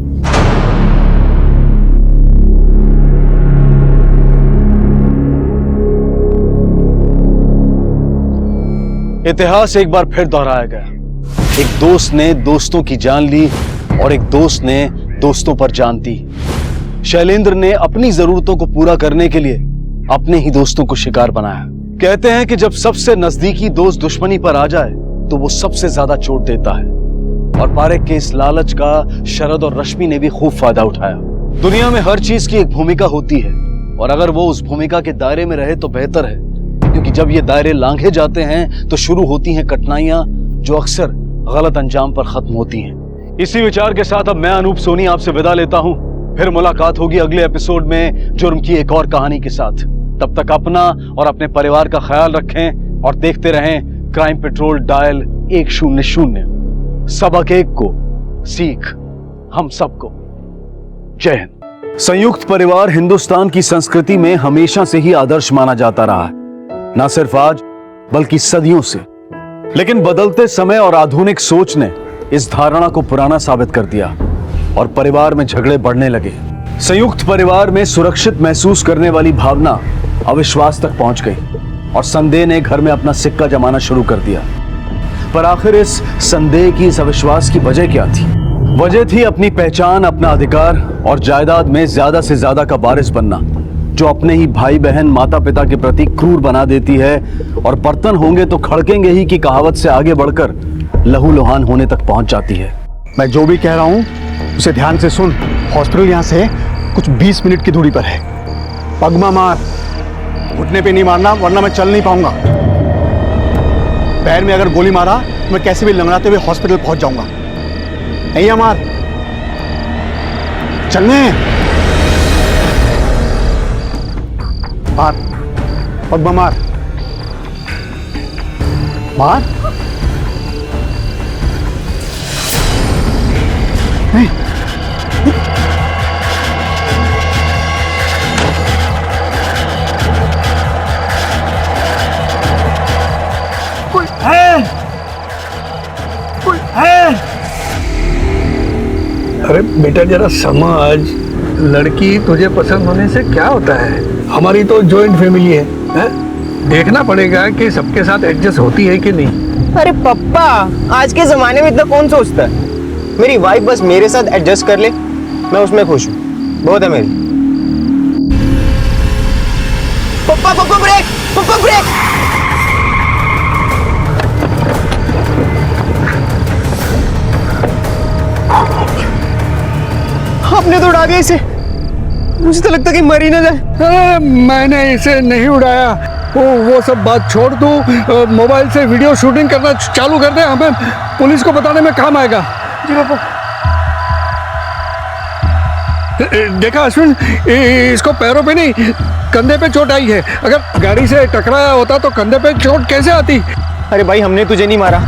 इतिहास एक बार फिर दोहराया गया। एक दोस्त ने दोस्तों की जान ली और एक दोस्त ने दोस्तों पर जान दी। शैलेंद्र ने अपनी जरूरतों को पूरा करने के लिए अपने ही दोस्तों को शिकार बनाया। कहते हैं कि जब सबसे नजदीकी दोस्त दुश्मनी पर आ जाए तो वो सबसे ज्यादा चोट देता है, और पारेख के इस लालच का शरद और रश्मि ने भी खूब फायदा उठाया। दुनिया में हर चीज की एक भूमिका होती है, और अगर वो उस भूमिका के दायरे में रहे तो बेहतर है, क्योंकि जब ये दायरे लांघे जाते हैं तो शुरू होती हैं कठिनाइयां जो अक्सर गलत अंजाम पर खत्म होती हैं। इसी विचार के साथ अब मैं अनूप सोनी आपसे विदा लेता हूं। फिर मुलाकात होगी अगले एपिसोड में जुर्म की एक और कहानी के साथ। तब तक अपना और अपने परिवार का ख्याल रखें और देखते रहें क्राइम पेट्रोल डायल 100। सबक एक को, सीख हम सबको। जय हिंद। संयुक्त परिवार हिंदुस्तान की संस्कृति में हमेशा से ही आदर्श माना जाता रहा है, न सिर्फ आज बल्कि सदियों से। लेकिन बदलते समय और आधुनिक सोच ने इस धारणा को पुराना साबित कर दिया और परिवार में झगड़े बढ़ने लगे। संयुक्त परिवार में सुरक्षित महसूस करने वाली भावना अविश्वास तक पहुंच गई और संदेह ने घर में अपना सिक्का जमाना शुरू कर दिया। पर आखिर इस संदेह की, इस अविश्वास की वजह क्या थी? वजह थी अपनी पहचान, अपना अधिकार और जायदाद में ज्यादा से ज्यादा का वारिस बनना, जो अपने ही भाई बहन माता पिता के प्रति क्रूर बना देती है और बर्तन होंगे तो खड़केंगे ही की कहावत से आगे बढ़कर लहूलुहान होने तक पहुंच जाती है। मैं जो भी कह रहा हूं उसे ध्यान से सुन। हॉस्पिटल यहां से कुछ 20 मिनट की दूरी पर है। पगमा मार, घुटने पे नहीं मारना वरना मैं चल नहीं पाऊंगा। पैर में अगर गोली मारा तो मैं कैसे भी लंगड़ाते हुए हॉस्पिटल पहुंच जाऊंगा। नहीं मार, चलने मार, पगमा मार, मार। नहीं, कोई है, कोई है। अरे बेटा जरा समझ, लड़की तुझे पसंद होने से क्या होता है? हमारी तो जॉइंट फैमिली है? देखना पड़ेगा कि सबके साथ एडजस्ट होती है कि नहीं। अरे पप्पा, आज के जमाने में इतना कौन सोचता है? मेरी वाइफ बस मेरे साथ एडजस्ट कर ले, मैं उसमें खुश हूँ, बहुत है मेरी। पप्पा पप्पा ब्रेक, पप्पा ब्रेक। आपने तो उड़ा दिया इसे, मुझे तो लगता कि मर ही ना जाए। मैंने इसे नहीं उड़ाया। वो सब बात छोड़ दो, मोबाइल से वीडियो शूटिंग करना चालू कर दे, हमें पुलिस को बताने में काम आएगा। जी पापा। देखा अश्विन, इसको पैरों पे नहीं कंधे पे चोट आई है। अगर गाड़ी से टकराया होता तो कंधे पे चोट कैसे आती? अरे भाई हमने तुझे नहीं मारा।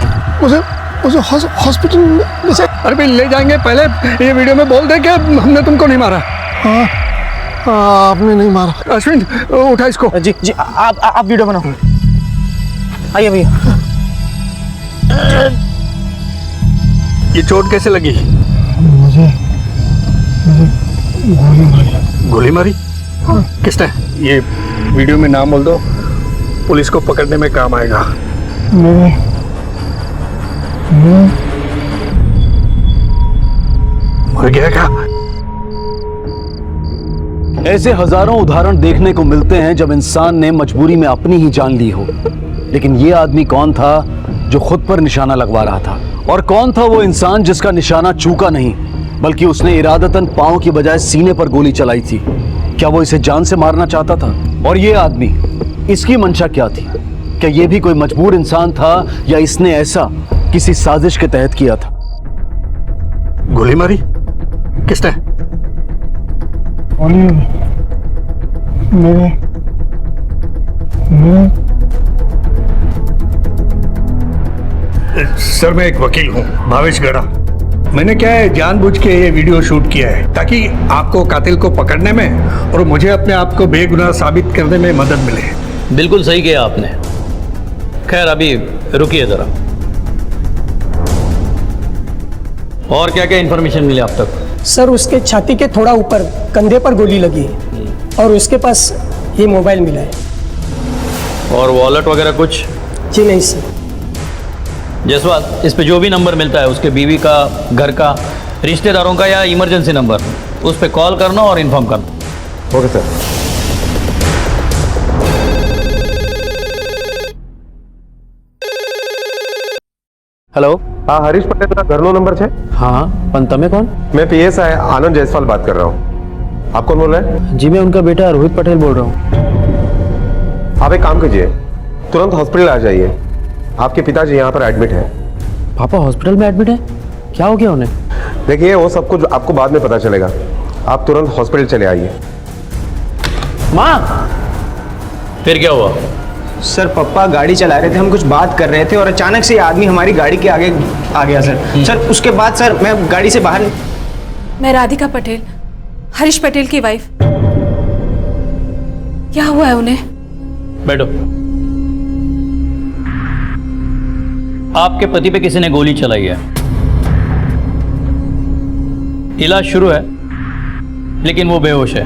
उसे हॉस्पिटल में से अरे भाई ले जाएंगे। पहले ये वीडियो में बोल दे कि हमने तुमको नहीं मारा। हाँ, आपने नहीं मारा। अश्विन उठा इसको। जी जी, आप वीडियो बनाओ। आइए भैया। ये चोट कैसे लगी? मुझे गोली मारी। गोली मारी? हाँ। किसने? ये वीडियो में नाम बोल दो, पुलिस को पकड़ने में काम आएगा। मर गया क्या? ऐसे हजारों उदाहरण देखने को मिलते हैं जब इंसान ने मजबूरी में अपनी ही जान ली हो। लेकिन ये आदमी कौन था जो खुद पर निशाना लगवा रहा था? और कौन था वो इंसान जिसका निशाना चूका नहीं, बल्कि उसने इरादतन पांव की बजाय सीने पर गोली चलाई थी? क्या वो इसे जान से मारना चाहता था? और ये आदमी, इसकी मंशा क्या थी? क्या ये भी कोई मजबूर इंसान था या इसने ऐसा किसी साजिश के तहत किया था? गोली मारी किसने? सर मैं एक वकील हूँ, भावेश गड़ा। मैंने क्या है जानबूझ के ये वीडियो शूट किया है ताकि आपको कातिल को पकड़ने में और मुझे अपने आप को बेगुनाह साबित करने में मदद मिले। बिल्कुल सही किया आपने। खैर अभी रुकिए जरा, और क्या क्या इन्फॉर्मेशन मिली आप तक? सर उसके छाती के थोड़ा ऊपर कंधे पर गोली लगी है और उसके पास ये मोबाइल मिला है। और वॉलेट वगैरह कुछ? जी नहीं सर। जयसवाल, इस पे जो भी नंबर मिलता है उसके बीवी का, घर का, रिश्तेदारों का या इमरजेंसी नंबर, उस पे कॉल करना और इन्फॉर्म करना। Okay sir. हेलो। हाँ हरीश पटेल का घरનો नंबर है? हाँ, पण તમે कौन? मैं पीएसआई आनंद जायसवाल बात कर रहा हूँ। आप कौन बोल रहे हैं? जी मैं उनका बेटा रोहित पटेल बोल रहा हूँ। आप एक काम कीजिए, तुरंत हॉस्पिटल आ जाइए। आपके पिताजी यहाँ पर एडमिट है। पापा हॉस्पिटल में एडमिट है? क्या हो गया उन्हें? देखिए वो सब कुछ आपको बाद में पता चलेगा। आप तुरंत हॉस्पिटल चले आइए। माँ, फिर क्या हुआ? सर पापा गाड़ी चला रहे थे, हम कुछ बात कर रहे थे और अचानक से ये आदमी हमारी गाड़ी के आगे आ गया सर। सर उसके बाद सर मैं गाड़ी से बाहर। मैं राधिका पटेल, हरीश पटेल की वाइफ। क्या हुआ है उन्हें? बैठो। आपके पति पे किसी ने गोली चलाई है। इलाज शुरू है लेकिन वो बेहोश है।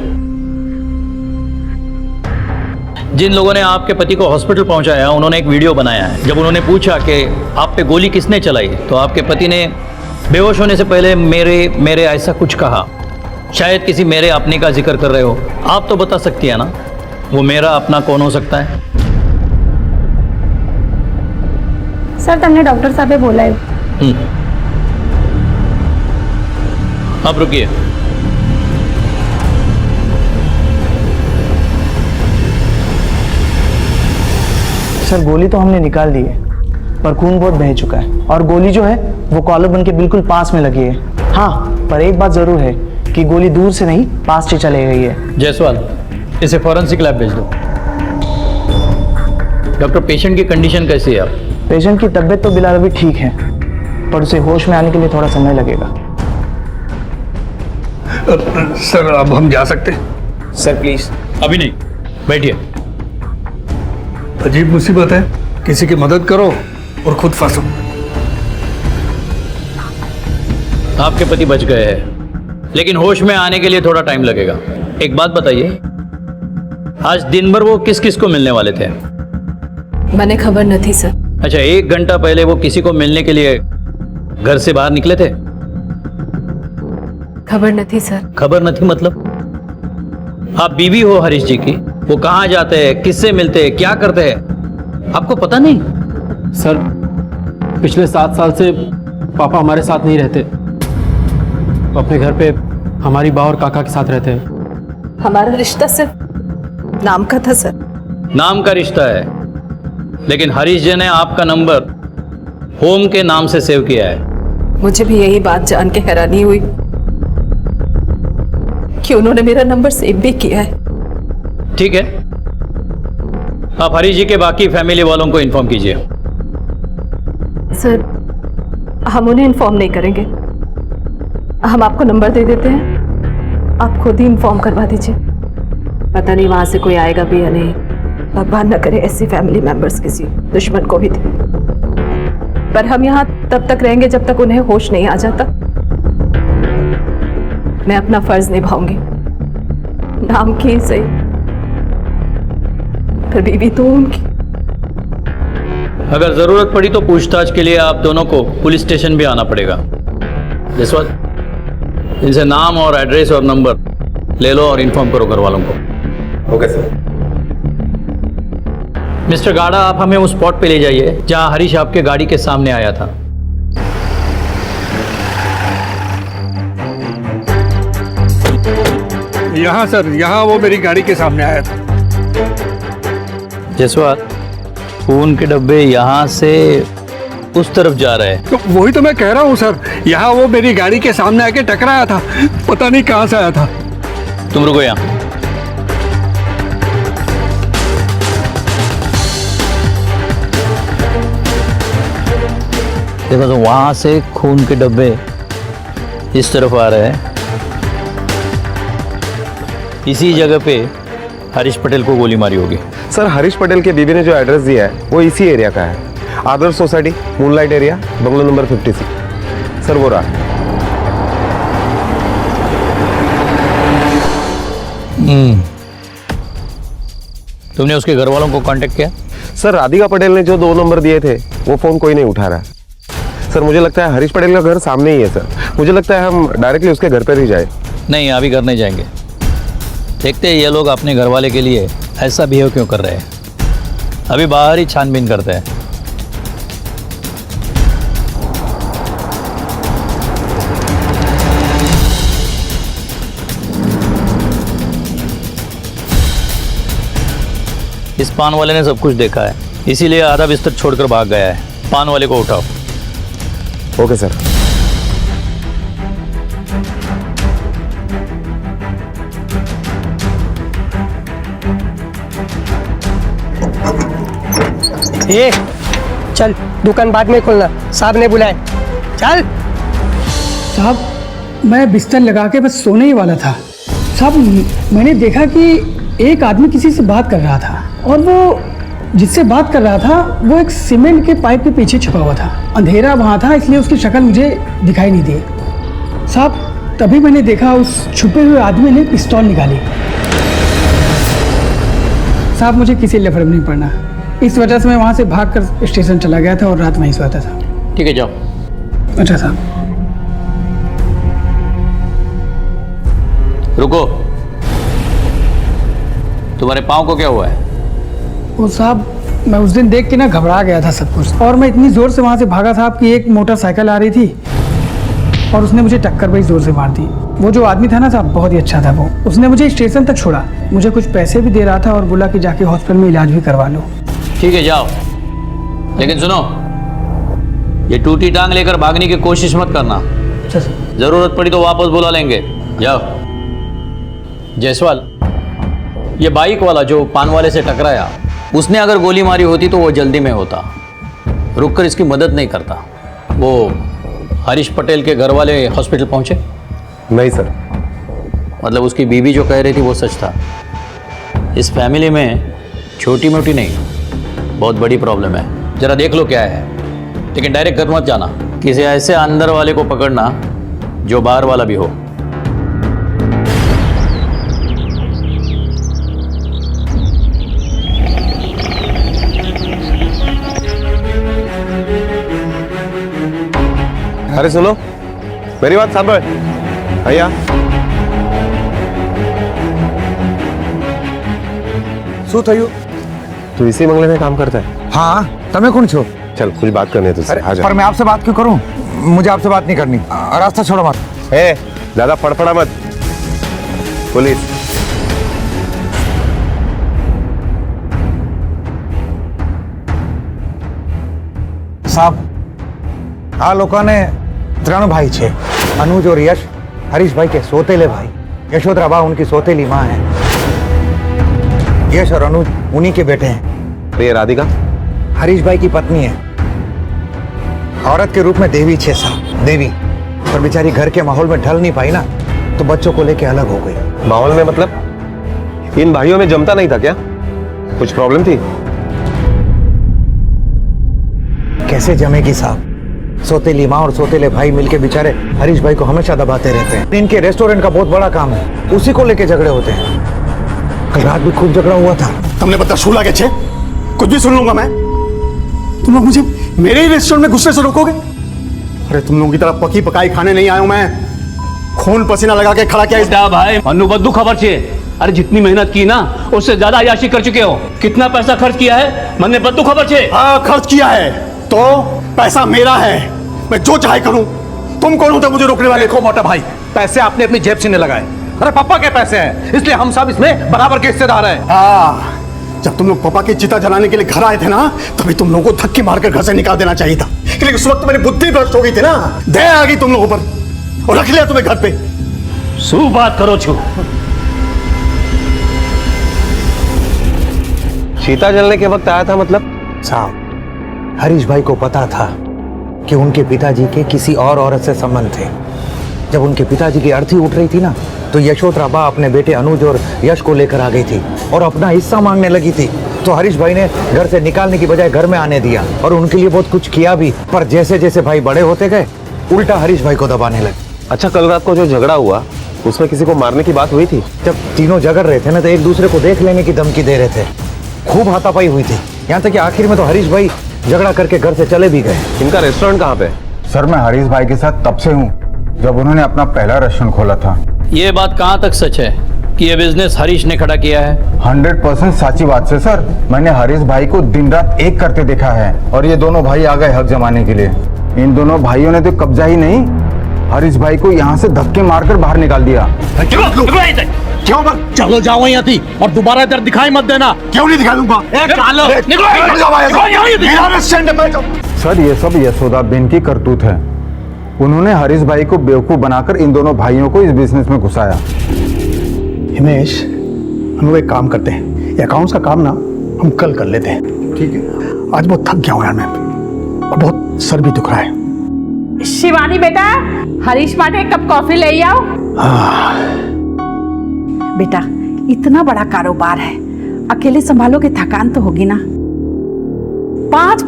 जिन लोगों ने आपके पति को हॉस्पिटल पहुंचाया उन्होंने एक वीडियो बनाया है। जब उन्होंने पूछा कि आप पे गोली किसने चलाई तो आपके पति ने बेहोश होने से पहले मेरे ऐसा कुछ कहा। शायद किसी मेरे अपने का जिक्र कर रहे हो। आप तो बता सकती है ना वो मेरा अपना कौन हो सकता है? सर तुमने डॉक्टर साहब बोला है। आप रुकिए। सर गोली तो हमने निकाल दी है पर खून बहुत बह चुका है और गोली जो है वो कॉलर बन के बिल्कुल पास में लगी है। हाँ पर एक बात जरूर है कि गोली दूर से नहीं पास से चली गई है। जयसवाल, इसे फॉरेंसिक लैब भेज दो। डॉक्टर, पेशेंट की कंडीशन कैसी है? आप पेशेंट की तबीयत तो बिलाल अभी ठीक है पर उसे होश में आने के लिए थोड़ा समय लगेगा। सर अब हम जा सकते हैं? Sir please. अभी नहीं, बैठिए। अजीब मुसीबत है, किसी की मदद करो और खुद फंसो। आपके पति बच गए हैं लेकिन होश में आने के लिए थोड़ा टाइम लगेगा। एक बात बताइए, आज दिन भर वो किस किस को मिलने वाले थे? मैंने खबर न थी सर। अच्छा, 1 घंटा पहले वो किसी को मिलने के लिए घर से बाहर निकले थे? खबर न थी सर। खबर न थी मतलब? आप बीवी हो हरीश जी की, वो कहाँ जाते हैं, किससे मिलते हैं, क्या करते हैं, आपको पता नहीं? सर पिछले 7 साल से पापा हमारे साथ नहीं रहते। वो अपने घर पे हमारी माँ और काका के साथ रहते हैं। हमारा रिश्ता सिर्फ नाम का था सर। नाम का रिश्ता है लेकिन हरीश जी ने आपका नंबर होम के नाम से सेव किया है। मुझे भी यही बात जान के हैरानी हुई कि उन्होंने मेरा नंबर सेव भी किया है। ठीक है, आप हरीश जी के बाकी फैमिली वालों को इन्फॉर्म कीजिए। सर हम उन्हें इन्फॉर्म नहीं करेंगे, हम आपको नंबर दे देते हैं, आप खुद ही इन्फॉर्म करवा दीजिए। पता नहीं वहां से कोई आएगा भी या नहीं। भगवान न करे ऐसी फैमिली मेंबर्स किसी दुश्मन को भी दे। पर हम यहाँ तब तक रहेंगे जब तक उन्हें होश नहीं आ जाता। मैं अपना फर्ज निभाऊंगी, नाम की सही पर बीवी तो उनकी। अगर जरूरत पड़ी तो पूछताछ के लिए आप दोनों को पुलिस स्टेशन भी आना पड़ेगा। जयसवाल, इनसे नाम और एड्रेस और नंबर ले लो और इन्फॉर्म करो घर वालों को। Okay sir. मिस्टर गाड़ा, आप हमें उस स्पॉट पे ले जाइए जहां हरीश आपके गाड़ी के सामने आया था। यहाँ सर, यहाँ वो मेरी गाड़ी के सामने आया था। जसवाल, खून के डब्बे यहाँ से उस तरफ जा रहे हैं। तो वही तो मैं कह रहा हूँ सर, यहाँ वो मेरी गाड़ी के सामने आके टकराया था, पता नहीं कहाँ से आया था। तुम रुको यहाँ। देखो तो वहां से खून के डब्बे इस तरफ आ रहे हैं। इसी जगह पे हरीश पटेल को गोली मारी होगी। सर हरीश पटेल के बीबी ने जो एड्रेस दिया है वो इसी एरिया का है, Adarsh society, moonlight area, bungalow number 56। Sir वो रहा। तुमने उसके घर वालों को कांटेक्ट किया? सर राधिका पटेल ने जो 2 नंबर दिए थे वो फोन कोई नहीं उठा रहा है। सर मुझे लगता है हरीश पटेल का घर सामने ही है सर, मुझे लगता है हम डायरेक्टली उसके घर पर ही जाए। नहीं, अभी घर नहीं जाएंगे। देखते हैं ये लोग अपने घर वाले के लिए ऐसा बिहेव क्यों कर रहे हैं। अभी बाहर ही छानबीन करते हैं। इस पान वाले ने सब कुछ देखा है, इसीलिए आधा बिस्तर छोड़कर भाग गया है। पान वाले को उठाओ। Okay sir. ए, चल दुकान बाद में खोलना, साहब ने बुलाए। चल। साहब मैं बिस्तर लगा के बस सोने ही वाला था। साहब मैंने देखा कि एक आदमी किसी से बात कर रहा था और वो जिससे बात कर रहा था वो एक सीमेंट के पाइप के पीछे छुपा हुआ था। अंधेरा वहाँ था इसलिए उसकी शक्ल मुझे दिखाई नहीं दी। साहब तभी मैंने देखा उस छुपे हुए आदमी ने पिस्तौल निकाली। साहब मुझे किसी लिए फर्क नहीं पड़ना, इस वजह से मैं वहाँ से भागकर स्टेशन चला गया था और रात वहीं सोता था। ठीक है, जाओ। अच्छा साहब। रुको, तुम्हारे पाँव को क्या हुआ है? वो साहब मैं उस दिन देख के ना घबरा गया था सब कुछ, और मैं इतनी जोर से वहाँ से भागा साहब कि एक मोटरसाइकिल आ रही थी और उसने मुझे टक्कर बड़ी जोर से मार दी। वो जो आदमी था ना साहब बहुत ही अच्छा था, वो उसने मुझे स्टेशन तक छोड़ा, मुझे कुछ पैसे भी दे रहा था और बोला कि जाके हॉस्पिटल में इलाज भी करवा लो। ठीक है, जाओ। लेकिन सुनो, ये टूटी टांग लेकर भागने की कोशिश मत करना। जरूरत पड़ी तो वापस बुला लेंगे। जाओ। जायसवाल, ये बाइक वाला जो पान वाले से टकराया, उसने अगर गोली मारी होती तो वो जल्दी में होता, रुककर इसकी मदद नहीं करता। वो हरीश पटेल के घर वाले हॉस्पिटल पहुंचे? नहीं सर। मतलब उसकी बीवी जो कह रही थी वो सच था। इस फैमिली में छोटी मोटी नहीं, बहुत बड़ी प्रॉब्लम है। जरा देख लो क्या है, लेकिन डायरेक्ट घर मत जाना। किसी ऐसे अंदर वाले को पकड़ना जो बाहर वाला भी हो। अरे सुनो, मेरी बात सांभळ भैया। શું થયું? तू इसी बंगले में काम करता है? हाँ, તમે કોણ છો? चल कुछ बात करनी है तुझसे। अरे आ जा। पर मैं आपसे बात क्यों करूं? मुझे आपसे बात नहीं करनी। रास्ता छोड़ो मत। ए, ज्यादा फड़फड़ा मत। पुलिस। સાહેબ આ લોકોને 3 ભાઈ છે, अनुज और यश, हरीश भाई के सोतेले भाई। यशोधरा बा उनकी सोतेली माँ है। यश और अनुज उन्हीं के बेटे हैं। तो ये राधिका हरीश भाई की पत्नी है। औरत के रूप में देवी छे साहब, देवी। पर बेचारी घर के माहौल में ढल नहीं पाई ना, तो बच्चों को लेके अलग हो गई। माहौल में मतलब इन भाइयों में जमता नहीं था क्या? कुछ प्रॉब्लम थी? कैसे जमेगी साहब? सोतेली माँ और सोतेले भाई मिलके बेचारे हरीश भाई को हमेशा दबाते रहते हैं। इनके रेस्टोरेंट का बहुत बड़ा काम है, उसी को लेके झगड़े होते हैं। कल रात भी खूब झगड़ा हुआ था। तुमने पता शू लागे छे? कुछ भी सुन लूंगा मैं। तुम लोग मुझे मेरे ही रेस्टोरेंट में गुस्से से रोकोगे? अरे तुम लोगों की तरह पकी पकाई खाने नहीं आया हूं मैं। खून पसीना लगा के खड़ा किया इस भाई मनु बद्दू खबर चाहिए। अरे जितनी मेहनत की ना उससे ज्यादा अय्याशी कर चुके हो। कितना पैसा खर्च किया है मन ने बद्दू खबर चाहिए? हाँ खर्च किया है, तो पैसा मेरा है, मैं जो चाहे करूं। तुम कौन होते मुझे रोकने वाले? देखो मोटा भाई, पैसे आपने अपनी जेब से नहीं लगाए। अरे पापा के पैसे हैं, इसलिए हम सब इसमें बराबर के हिस्सेदार हैं। हाँ, जब तुम लोग पापा की चिता जलाने के लिए घर आए थे ना, तभी तुम लोगों को धक्के मारकर घर से निकाल देना चाहिए था। लेकिन उस वक्त मेरी बुद्धि भ्रष्ट हो गई थी ना, दया आ गई तुम लोगों पर और रख लिया तुम्हें घर पे। सू बात करो छू। सीता जलने के वक्त आया था मतलब? साहब, हरीश भाई को पता था कि उनके पिताजी के किसी और औरत से संबंध थे। जब उनके पिताजी की अर्थी उठ रही थी ना, तो यशोधरा बा अपने बेटे अनुज और यश को लेकर आ गई थी और अपना हिस्सा मांगने लगी थी। तो हरीश भाई ने घर से निकालने की बजाय घर में आने दिया और उनके लिए बहुत कुछ किया भी। पर जैसे जैसे भाई बड़े होते गए, उल्टा हरीश भाई को दबाने लगे। अच्छा, कल रात को जो झगड़ा हुआ उसमें किसी को मारने की बात हुई थी? जब तीनों झगड़ रहे थे ना, तो एक दूसरे को देख लेने की धमकी दे रहे थे। खूब हाथापाई हुई थी, यहाँ तक कि आखिर में तो हरीश भाई झगड़ा करके घर से चले भी गए। इनका रेस्टोरेंट कहाँ पे? सर, मैं हरीश भाई के साथ तब से हूँ जब उन्होंने अपना पहला रेस्टोरेंट खोला था। ये बात कहाँ तक सच है कि ये बिजनेस हरीश ने खड़ा किया है? 100% सच्ची बात से सर। मैंने हरीश भाई को दिन रात एक करते देखा है और ये दोनों भाई आ गए हक जमाने के लिए। इन दोनों भाइयों ने तो कब्जा ही नहीं, हरीश भाई को यहाँ से धक्के मारकर बाहर निकाल दिया। क्यों? चलो जाओ यहाँ थी और दोबारा इधर दिखाई मत देना। क्यों नहीं दिखा दूंगा? सर, ये सब यशोदा बेन की करतूत है। उन्होंने हरीश भाई को बेवकूफ बनाकर इन दोनों भाइयों को इस बिजनेस में घुसाया। हिमेश, हम लोग एक काम करते हैं, ये अकाउंट्स का काम ना हम कल कर लेते हैं, ठीक है? आज बहुत थक गया हूँ यार मैं, और बहुत सर भी दुख रहा है। शिवानी बेटा, हरीश माटे एक कप कॉफी ले आओ। बेटा, इतना बड़ा कारोबार है, अकेले संभालोगे थकान तो होगी ना।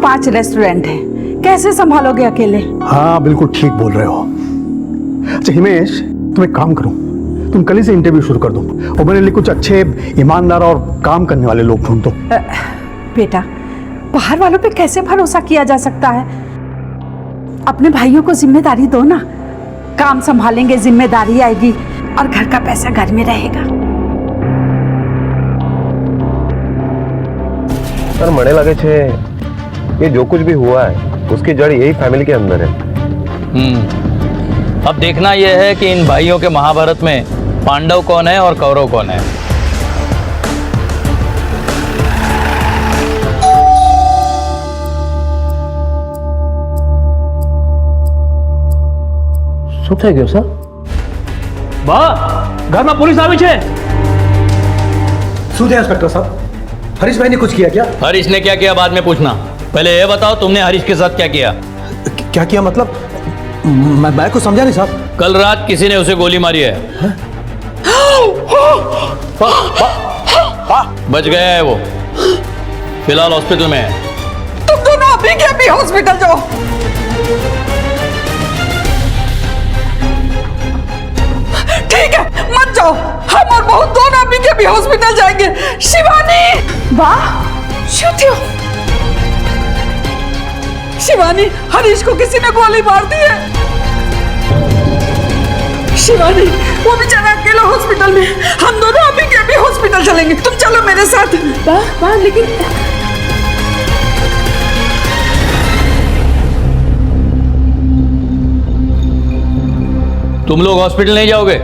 5 रेस्टोरेंट है, कैसे संभालोगे अकेले? हाँ, बिल्कुल ठीक बोल रहे हो। अच्छा हिमेश, तुम एक काम करो, तुम कल ही से इंटरव्यू शुरू कर दो और मेरे लिए कुछ अच्छे ईमानदार और काम करने वाले लोग ढूंढ दो। बेटा, बाहर वालों पे कैसे भरोसा किया जा सकता है? अपने भाइयों को जिम्मेदारी दो ना, काम संभालेंगे, जिम्मेदारी आएगी और घर का पैसा घर में रहेगा। सर, मने लगे छे ये जो कुछ भी हुआ है उसकी जड़ यही फैमिली के अंदर है। अब देखना यह है कि इन भाइयों के महाभारत में पांडव कौन है और कौरव कौन है। શું થઈ ગયું સર? બા, ઘરમાં પોલીસ આવી છે। શું થયા इंस्पेक्टर साहब? हरीश भाई ने कुछ किया क्या? हरीश ने क्या किया बाद में पूछना, पहले ये बताओ तुमने हरीश के साथ क्या किया? क्या किया मतलब? मैं को समझा नहीं साहब। कल रात किसी ने उसे गोली मारी है। बच गया है वो, फिलहाल हॉस्पिटल में है। तुम दोनों अभी के अभी हॉस्पिटल जाओ। ठीक है, मत जाओ, हम और बहू दोनों अभी के अभी हॉस्पिटल जाएंगे। शिवानी, वाह, शुद्धियो। शिवानी, हरीश को किसी ने गोली मार दी है। शिवानी, वो बेचारा अकेला हॉस्पिटल में, हम दोनों अभी के अभी हॉस्पिटल चलेंगे, तुम चलो मेरे साथ। वाह, लेकिन तुम लोग हॉस्पिटल नहीं जाओगे?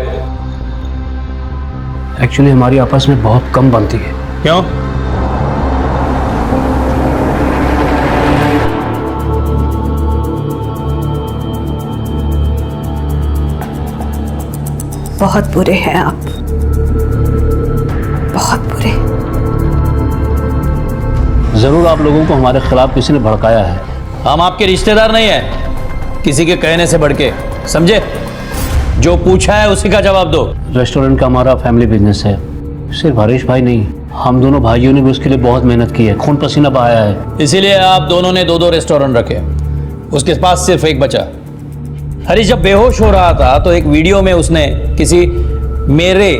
एक्चुअली हमारी आपस में बहुत कम बनती है। क्यों? बहुत बुरे हैं आप, बहुत बुरे। जरूर आप लोगों को हमारे खिलाफ किसी ने भड़काया है। हम आपके रिश्तेदार नहीं है, किसी के कहने से बढ़ के, समझे? जो पूछा है उसी का जवाब दो। रेस्टोरेंट का हमारा फैमिली बिजनेस है, सिर्फ हरीश भाई नहीं, हम दोनों भाइयों ने भी उसके लिए बहुत मेहनत की है, खून पसीना बहाया है। इसीलिए आप दोनों ने 2-2 रेस्टोरेंट रखे, उसके पास सिर्फ एक बचा। हरीश जब बेहोश हो रहा था तो एक वीडियो में उसने किसी मेरे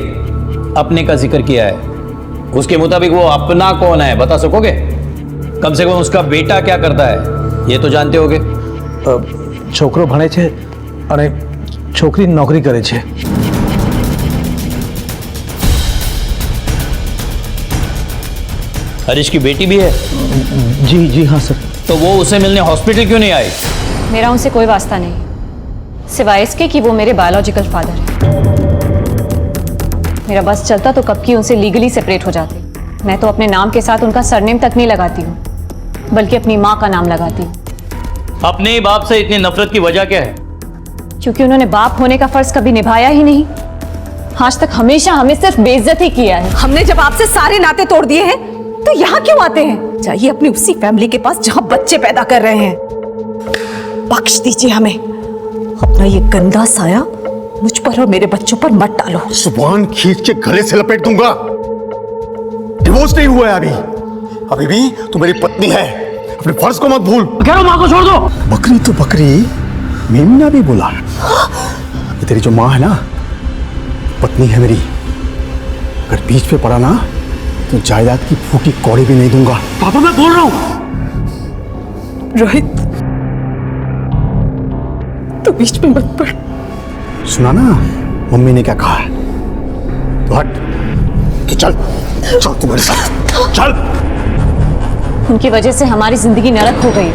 अपने का जिक्र किया है। उसके मुताबिक वो अपना कौन है बता सकोगे? कम से कम उसका बेटा क्या करता है ये तो जानते होगे। छोकरो भणे छे અને छोकरी नौकरी करे छे। हरीश की बेटी भी है? जी हाँ सर। तो वो उसे मिलने हॉस्पिटल क्यों नहीं आई? मेरा उनसे कोई वास्ता नहीं, सिवाय इसके कि वो मेरे बायोलॉजिकल फादर है। मेरा बस चलता तो कब की उनसे लीगली सेपरेट हो जाती। मैं तो अपने नाम के साथ उनका सरनेम तक नहीं लगाती हूँ, बल्कि अपनी माँ का नाम लगाती हूँ। अपने ही बाप से इतनी नफरत की वजह क्या है? क्योंकि उन्होंने बाप होने का फर्ज कभी निभाया ही नहीं। आज तक हमेशा हमें सिर्फ बेइज्जत ही किया है। हमने जब आपसे सारे नाते तोड़ दिए हैं तो यहाँ क्यों आते हैं? जाइए अपनी उसी फैमिली के पास जहाँ बच्चे पैदा कर रहे हैं। बख्श दीजिए हमें, अपना ये गंदा साया मुझ पर और मेरे बच्चों पर मत डालो। जुबान खींच के गले से लपेट दूंगा। डिवोर्स नहीं हुआ है अभी भी तू मेरी पत्नी है, अपने फर्ज को मत भूल। कह रहा हूं माँ को छोड़ दो। बकरी तो बकरी, मेमना भी बोला। ये तेरी जो माँ है ना, पत्नी है मेरी। अगर बीच पे पड़ा ना तो जायदाद की फूटी कौड़ी भी नहीं दूंगा। पापा मैं बोल रहा हूं। रोहित तू बीच में मत पड़। सुना ना मम्मी ने क्या कहा है? तो हट, तो चल चल तू मेरे साथ चल। उनकी वजह से हमारी जिंदगी नरक हो गई है,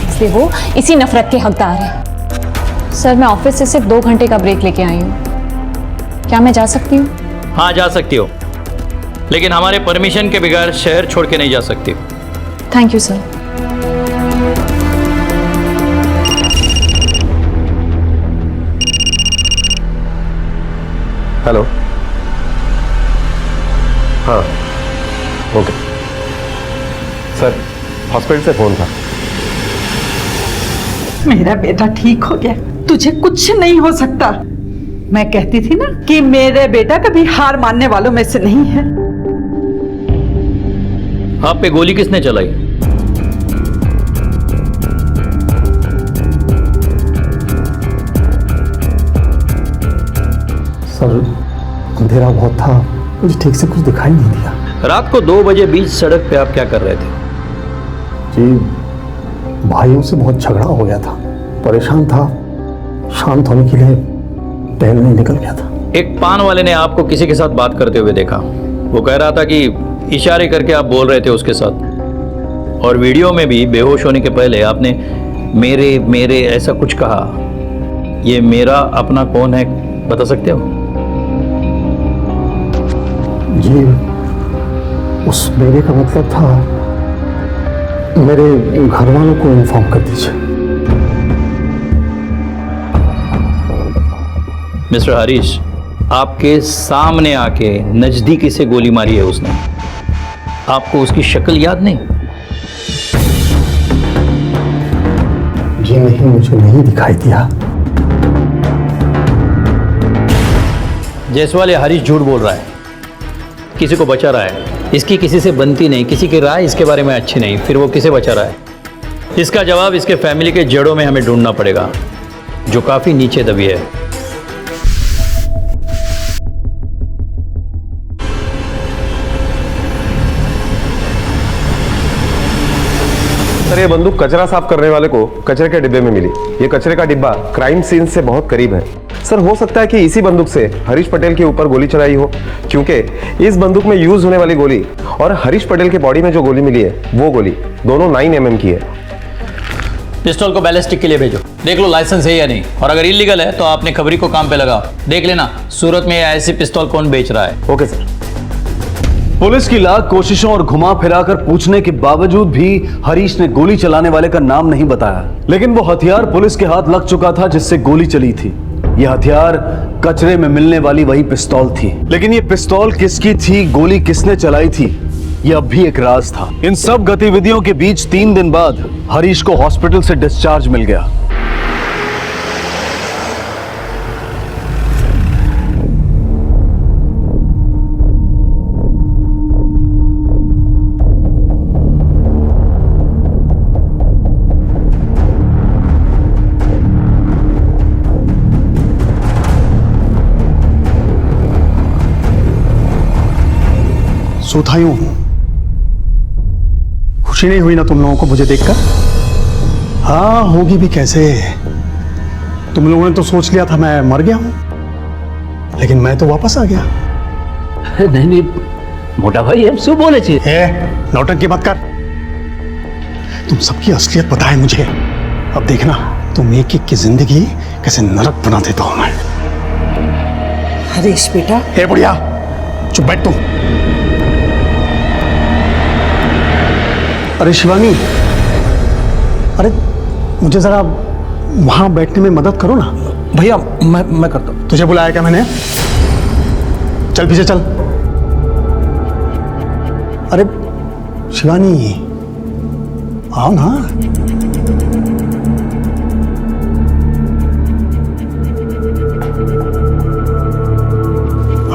इसलिए वो इसी नफरत के हकदार है। सर मैं ऑफिस से सिर्फ 2 घंटे का ब्रेक लेके आई हूँ, क्या मैं जा सकती हूँ? हाँ जा सकती हो, लेकिन हमारे परमिशन के बगैर शहर छोड़ के नहीं जा सकती। Thank you sir. हेलो। हाँ ओके सर, हॉस्पिटल से फोन था। मेरा बेटा ठीक हो गया, तुझे कुछ नहीं हो सकता। मैं कहती थी ना कि मेरे बेटा कभी हार मानने वालों में से नहीं है। आप पे गोली किसने चलाई? सर अंधेरा बहुत था, मुझे ठीक से कुछ दिखाई नहीं दिया। रात को 2 बजे बीच सड़क पे आप क्या कर रहे थे? जी भाइयों से बहुत झगड़ा हो गया था, परेशान था, शांत होने के लिए टहलने निकल गया था। एक पान वाले ने आपको किसी के साथ बात करते हुए देखा। वो कह रहा था कि इशारे करके आप बोल रहे थे उसके साथ, और वीडियो में भी बेहोश होने के पहले आपने मेरे मेरे ऐसा कुछ कहा। ये मेरा अपना कौन है बता सकते हो? जी उस मेरे का मतलब था मेरे घर वालों को इन्फॉर्म कर दीजिए। मिस्टर हरीश, आपके सामने आके नजदीकी से गोली मारी है उसने। आपको उसकी शक्ल याद नहीं? जी नहीं, मुझे नहीं दिखाई दिया। जायसवाल या हरीश झूठ बोल रहा है, किसी को बचा रहा है। इसकी किसी से बनती नहीं, किसी की राय इसके बारे में अच्छी नहीं, फिर वो किसे बचा रहा है? इसका जवाब इसके फैमिली के जड़ों में हमें ढूंढना पड़ेगा, जो काफी नीचे दबी है। सर ये बंदूक कचरा साफ करने वाले को कचरे के डिब्बे में मिली। ये कचरे का डिब्बा क्राइम सीन से बहुत करीब है। सर हो सकता है कि इसी बंदूक से हरीश पटेल के ऊपर गोली चलाई हो, क्योंकि इस बंदूक में यूज होने वाली गोली और हरीश पटेल के बॉडी में जो गोली मिली है वो गोली दोनों 9 mm की है। पिस्टल को बैलिस्टिक के लिए भेजो, देख लो लाइसेंस है या नहीं, और अगर इलीगल है तो आपने खबरी को काम पे लगाओ, देख लेना सूरत में ऐसी पिस्तौल कौन बेच रहा है। Okay sir. पुलिस की लाख कोशिशों और घुमा फिराकर पूछने के बावजूद भी हरीश ने गोली चलाने वाले का नाम नहीं बताया, लेकिन वो हथियार पुलिस के हाथ लग चुका था जिससे गोली चली थी। यह हथियार कचरे में मिलने वाली वही पिस्तौल थी, लेकिन ये पिस्तौल किसकी थी, गोली किसने चलाई थी, यह अब भी एक राज था। इन सब गतिविधियों के बीच 3 दिन बाद हरीश को हॉस्पिटल से डिस्चार्ज मिल गया। सोता यूं हूं, खुशी नहीं हुई ना तुम लोगों को मुझे देखकर? हाँ होगी भी कैसे, तुम लोगों ने तो सोच लिया था मैं मर गया हूं, लेकिन मैं तो वापस आ गया। नहीं नहीं मोटा भाई हम सब बोले थे। नौटंकी मत कर, तुम सबकी असलियत पता है मुझे। अब देखना तुम एक एक की जिंदगी कैसे नरक बना देता हूं मैं। हरीश बेटा। हे बुढ़िया चुप बैठ तू। अरे शिवानी, अरे मुझे जरा वहां बैठने में मदद करो ना। भैया मैं करता हूँ। तुझे बुलाया क्या मैंने? चल पीछे चल। अरे शिवानी आओ ना।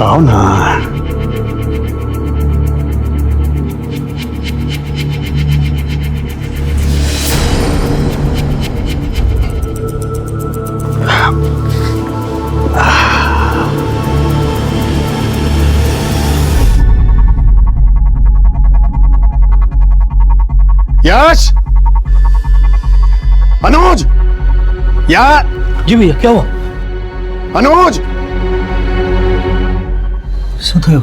आओ ना। यश, अनुज, यार। जी भैया, क्या हुआ? अनुज, सुधे हो?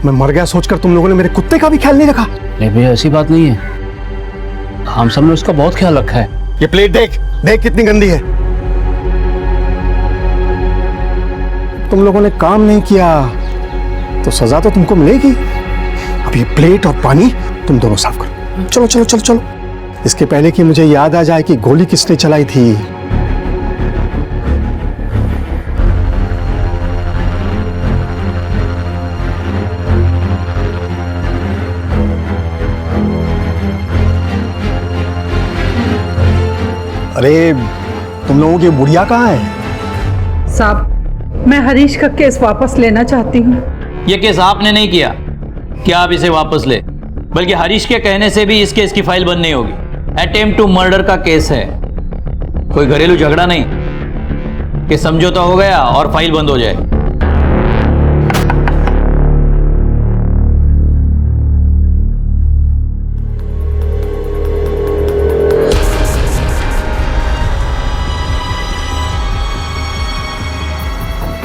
मैं मर गया सोचकर तुम लोगों ने मेरे कुत्ते का भी ख्याल नहीं रखा। नहीं भैया, ऐसी बात नहीं है, हम सब ने उसका बहुत ख्याल रखा है। ये प्लेट देख, देख कितनी गंदी है। तुम लोगों ने काम नहीं किया तो सजा तो तुमको मिलेगी। अब ये प्लेट और पानी तुम दोनों साफ करो। चलो चलो चलो चलो, इसके पहले कि मुझे याद आ जाए कि गोली किसने चलाई थी। अरे तुम लोगों की बुढ़िया कहाँ है? साहब, मैं हरीश का केस वापस लेना चाहती हूँ। ये केस आपने नहीं किया कि आप इसे वापस ले, बल्कि हरीश के कहने से भी इस केस की फाइल बंद नहीं होगी। अटेम्प्ट टू मर्डर का केस है, कोई घरेलू झगड़ा नहीं कि समझौता हो गया और फाइल बंद हो जाए।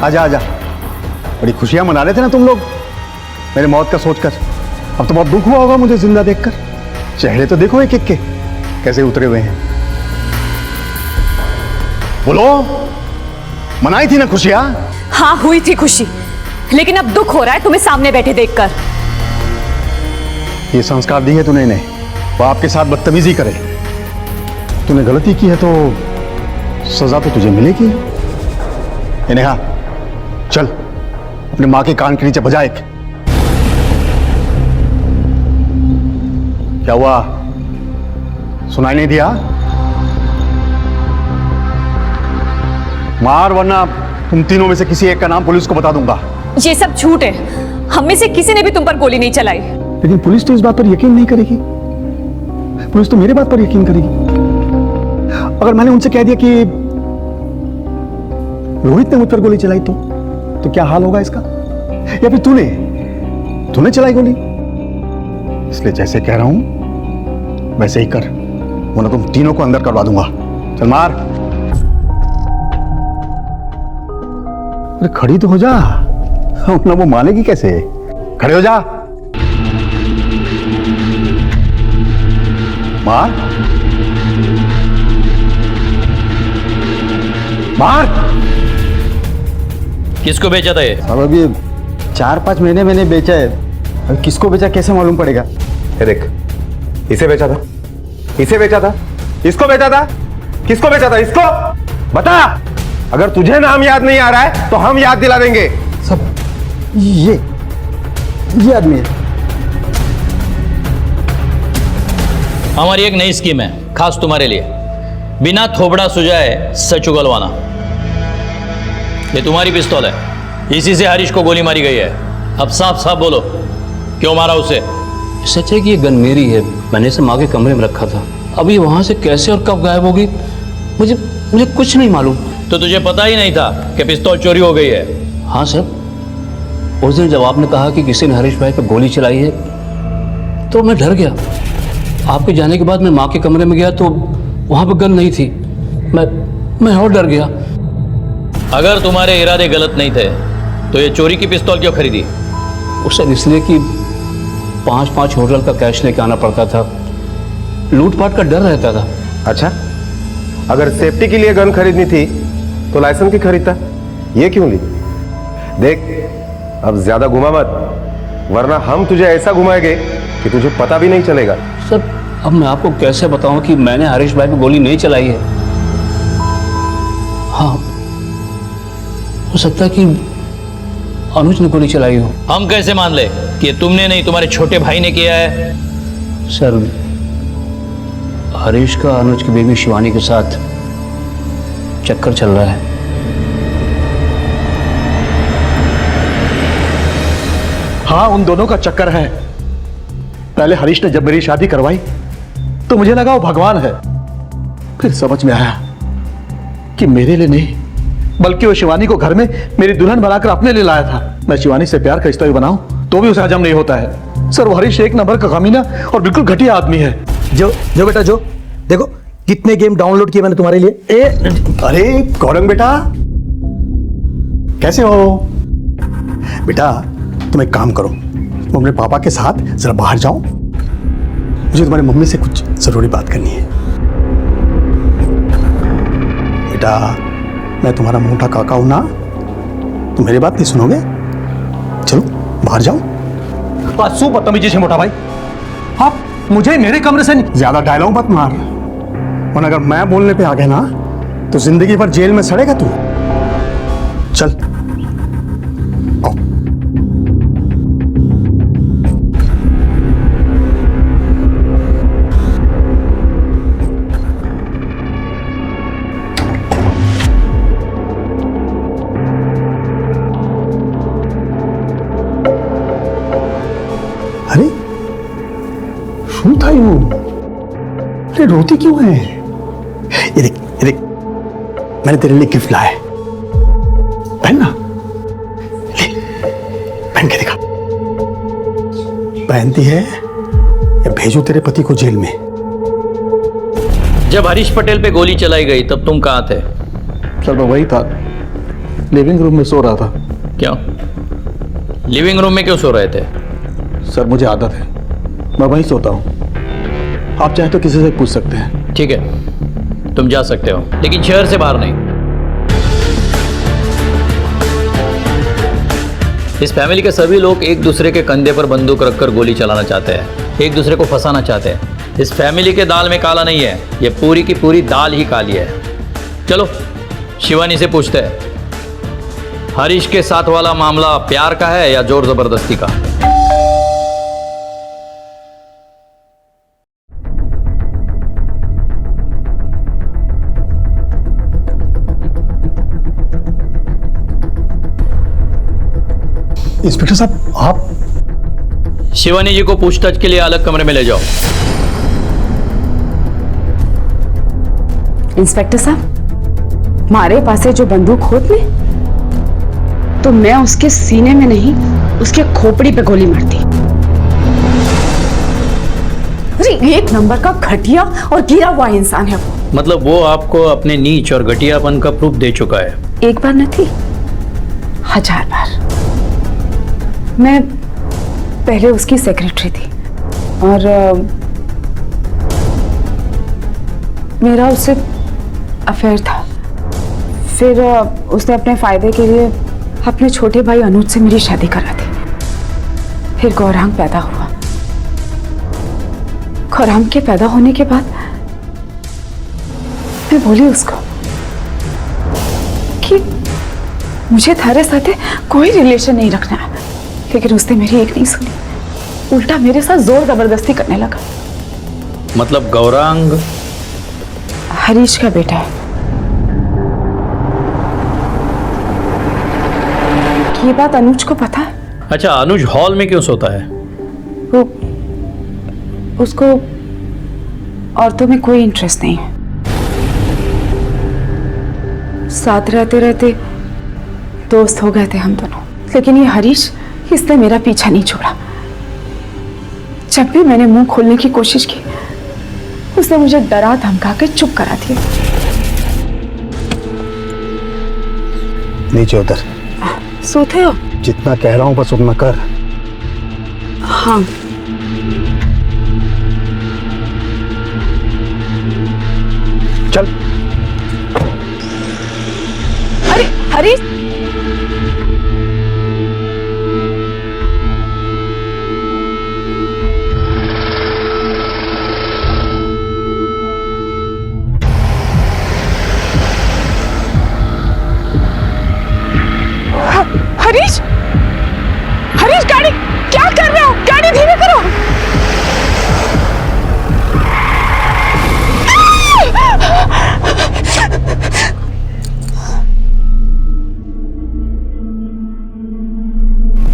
आजा आजा, बड़ी खुशियां मना रहे थे ना तुम लोग मेरे मौत का सोचकर। अब तो बहुत दुख हुआ होगा मुझे जिंदा देखकर। चेहरे तो देखो एक एक के कैसे उतरे हुए हैं। बोलो, मनाई थी ना खुशियां? हाँ हुई थी खुशी, लेकिन अब दुख हो रहा है तुम्हें सामने बैठे देखकर। ये संस्कार दी है तूने इन्हें, वो आपके साथ बदतमीजी करे। तूने गलती की है तो सजा तो तुझे मिलेगी। नेहा, चल अपनी माँ के कान के नीचे बजा एक। क्या हुआ, सुनाई नहीं दिया? मार, वरना तुम तीनों में से किसी एक का नाम पुलिस को बता दूंगा। ये सब झूठ है, हम में से किसी ने भी तुम पर गोली नहीं चलाई। लेकिन पुलिस तो इस बात पर यकीन नहीं करेगी। पुलिस तो मेरे बात पर यकीन करेगी। अगर मैंने उनसे कह दिया कि रोहित ने मुझ पर गोली चलाई तो क्या हाल होगा इसका? या फिर तूने चलाई गोली? इसलिए जैसे कह रहा हूं वैसे ही कर, वरना तुम तीनों को अंदर करवा दूंगा। चल मार। अरे खड़ी तो हो जा, वरना वो मानेगी कैसे? खड़े हो जा, मार मार। किसको बेचा था ये? अब अभी 4-5 महीने मैंने बेचा है, अब किसको बेचा कैसे मालूम पड़ेगा? ये देख, इसे बेचा था, इसे बेचा था, इसको बेचा था, किसको बेचा था? इसको बता। अगर तुझे नाम याद नहीं आ रहा है तो हम याद दिला देंगे। सब ये आदमी है। हमारी एक नई स्कीम है खास तुम्हारे लिए, बिना थोबड़ा सुझाए सच उगलवाना। ये तुम्हारी पिस्तौल है, इसी से हरीश को गोली मारी गई है। अब साफ साफ बोलो, क्यों मारा उसे? सच है कि ये गन मेरी है, मैंने इसे माँ के कमरे में रखा था। अब ये वहां से कैसे और कब गायब होगी मुझे कुछ नहीं मालूम। तो तुझे पता ही नहीं था कि पिस्तौल चोरी हो गई है? हाँ सर, उस दिन जब आपने कहा कि किसी ने हरीश भाई पर गोली चलाई है तो मैं डर गया। आपके जाने के बाद मैं माँ के कमरे में गया तो वहां पर गन नहीं थी। मैं और डर गया। अगर तुम्हारे इरादे गलत नहीं थे तो ये चोरी की पिस्तौल क्यों खरीदी? उसे इसलिए कि 5-5 होटल का कैश लेके आना पड़ता था, लूटपाट का डर रहता था। अच्छा, अगर सेफ्टी के लिए गन खरीदनी थी तो लाइसेंस की खरीदता, ये क्यों ली? देख, अब ज्यादा घुमा मत, वरना हम तुझे ऐसा घुमाएंगे कि तुझे पता भी नहीं चलेगा। सर अब मैं आपको कैसे बताऊं कि मैंने हरीश भाई पे गोली नहीं चलाई है। हाँ, हो सकता है कि अनुज ने गोली चलाई हो। हम कैसे मान ले कि तुमने नहीं, तुम्हारे छोटे भाई ने किया है? सर, हरीश का अनुज की बेबी शिवानी के साथ चक्कर चल रहा है। हाँ, उन दोनों का चक्कर है। पहले हरीश ने जब मेरी शादी करवाई तो मुझे लगा वो भगवान है। फिर समझ में आया कि मेरे लिए नहीं, बल्कि वो शिवानी को घर में मेरी दुल्हन बनाकर अपने लिए लाया था। मैं शिवानी से प्यार का रिश्ता भी बनाऊं तो भी उसे हजम नहीं होता है। सर, वो हरीश एक नंबर का कमीना और बिल्कुल घटिया आदमी है। जो जो बेटा जो देखो कितने गेम डाउनलोड किए मैंने तुम्हारे लिए। अरे गौरंग बेटा, कैसे हो बेटा? तुम एक काम करो, तुम अपने पापा के साथ जरा बाहर जाओ, मुझे तुम्हारी मम्मी से कुछ जरूरी बात करनी है। बेटा, मैं तुम्हारा मोटा काका हूं ना, तुम मेरी बात नहीं सुनोगे? चलो बाहर जाओ। सु बदतमीजी से मोटा भाई, आप मुझे मेरे कमरे से ज्यादा डायलॉग मत मार, और अगर मैं बोलने पे आ गया ना तो जिंदगी भर जेल में सड़ेगा तू। चल आओ। अरे શું થયું? अरे रोती क्यों है? ये देख, ये देख, मैंने तेरे लिए गिफ्ट लाया है, पहन ना। ले, पहन के दिखा। पहनती है या भेजूं तेरे पति को जेल में? जब हरीश पटेल पे गोली चलाई गई तब तुम कहाँ थे? सर, मैं वही था, लिविंग रूम में सो रहा था। क्यों? लिविंग रूम में क्यों सो रहे थे? सर, मुझे आदत है, मैं वहीं सोता हूँ। आप चाहे तो किसी से पूछ सकते हैं। ठीक है, तुम जा सकते हो, लेकिन शहर से बाहर नहीं। इस फैमिली के सभी लोग एक दूसरे के कंधे पर बंदूक रखकर गोली चलाना चाहते हैं, एक दूसरे को फंसाना चाहते हैं। इस फैमिली के दाल में काला नहीं है, ये पूरी की पूरी दाल ही काली है। चलो शिवानी से पूछते हैं, हरीश के साथ वाला मामला प्यार का है या जोर जबरदस्ती का? इंस्पेक्टर साहब, आप शिवानी जी को पूछताछ के लिए अलग कमरे में ले जाओ। इंस्पेक्टर साहब, मारे पासे जो बंदूक होत में, तो मैं उसके सीने में नहीं, उसके खोपड़ी पे गोली मारती। अरे एक नंबर का घटिया और गिरा हुआ इंसान है वो। मतलब वो आपको अपने नीच और घटियापन का प्रूफ दे चुका है? एक बार न थी, 1000 बार। मैं पहले उसकी सेक्रेटरी थी और मेरा उससे अफेयर था। फिर उसने अपने फायदे के लिए अपने छोटे भाई अनुज से मेरी शादी करा दी। फिर गौरांग पैदा हुआ। गौरांग के पैदा होने के बाद मैं बोली उसको कि मुझे थारे साथ कोई रिलेशन नहीं रखना है, लेकिन उसने मेरी एक नहीं सुनी, उल्टा मेरे साथ जोर जबरदस्ती करने लगा। मतलब गौरांग हरीश का बेटा है। ये बात अनुज को पता है। अच्छा, अनुज हॉल में क्यों सोता है? वो उसको औरतों में कोई इंटरेस्ट नहीं है। साथ रहते रहते दोस्त हो गए थे हम दोनों, लेकिन ये हरीश, इसने मेरा पीछा नहीं छोड़ा। जब भी मैंने मुंह खोलने की कोशिश की, उसने मुझे डरा धमका के चुप करा दिया। नीचे उतर। सोते हो? जितना कह रहा हूं बस उतना कर। हाँ। चल। अरे हरीश,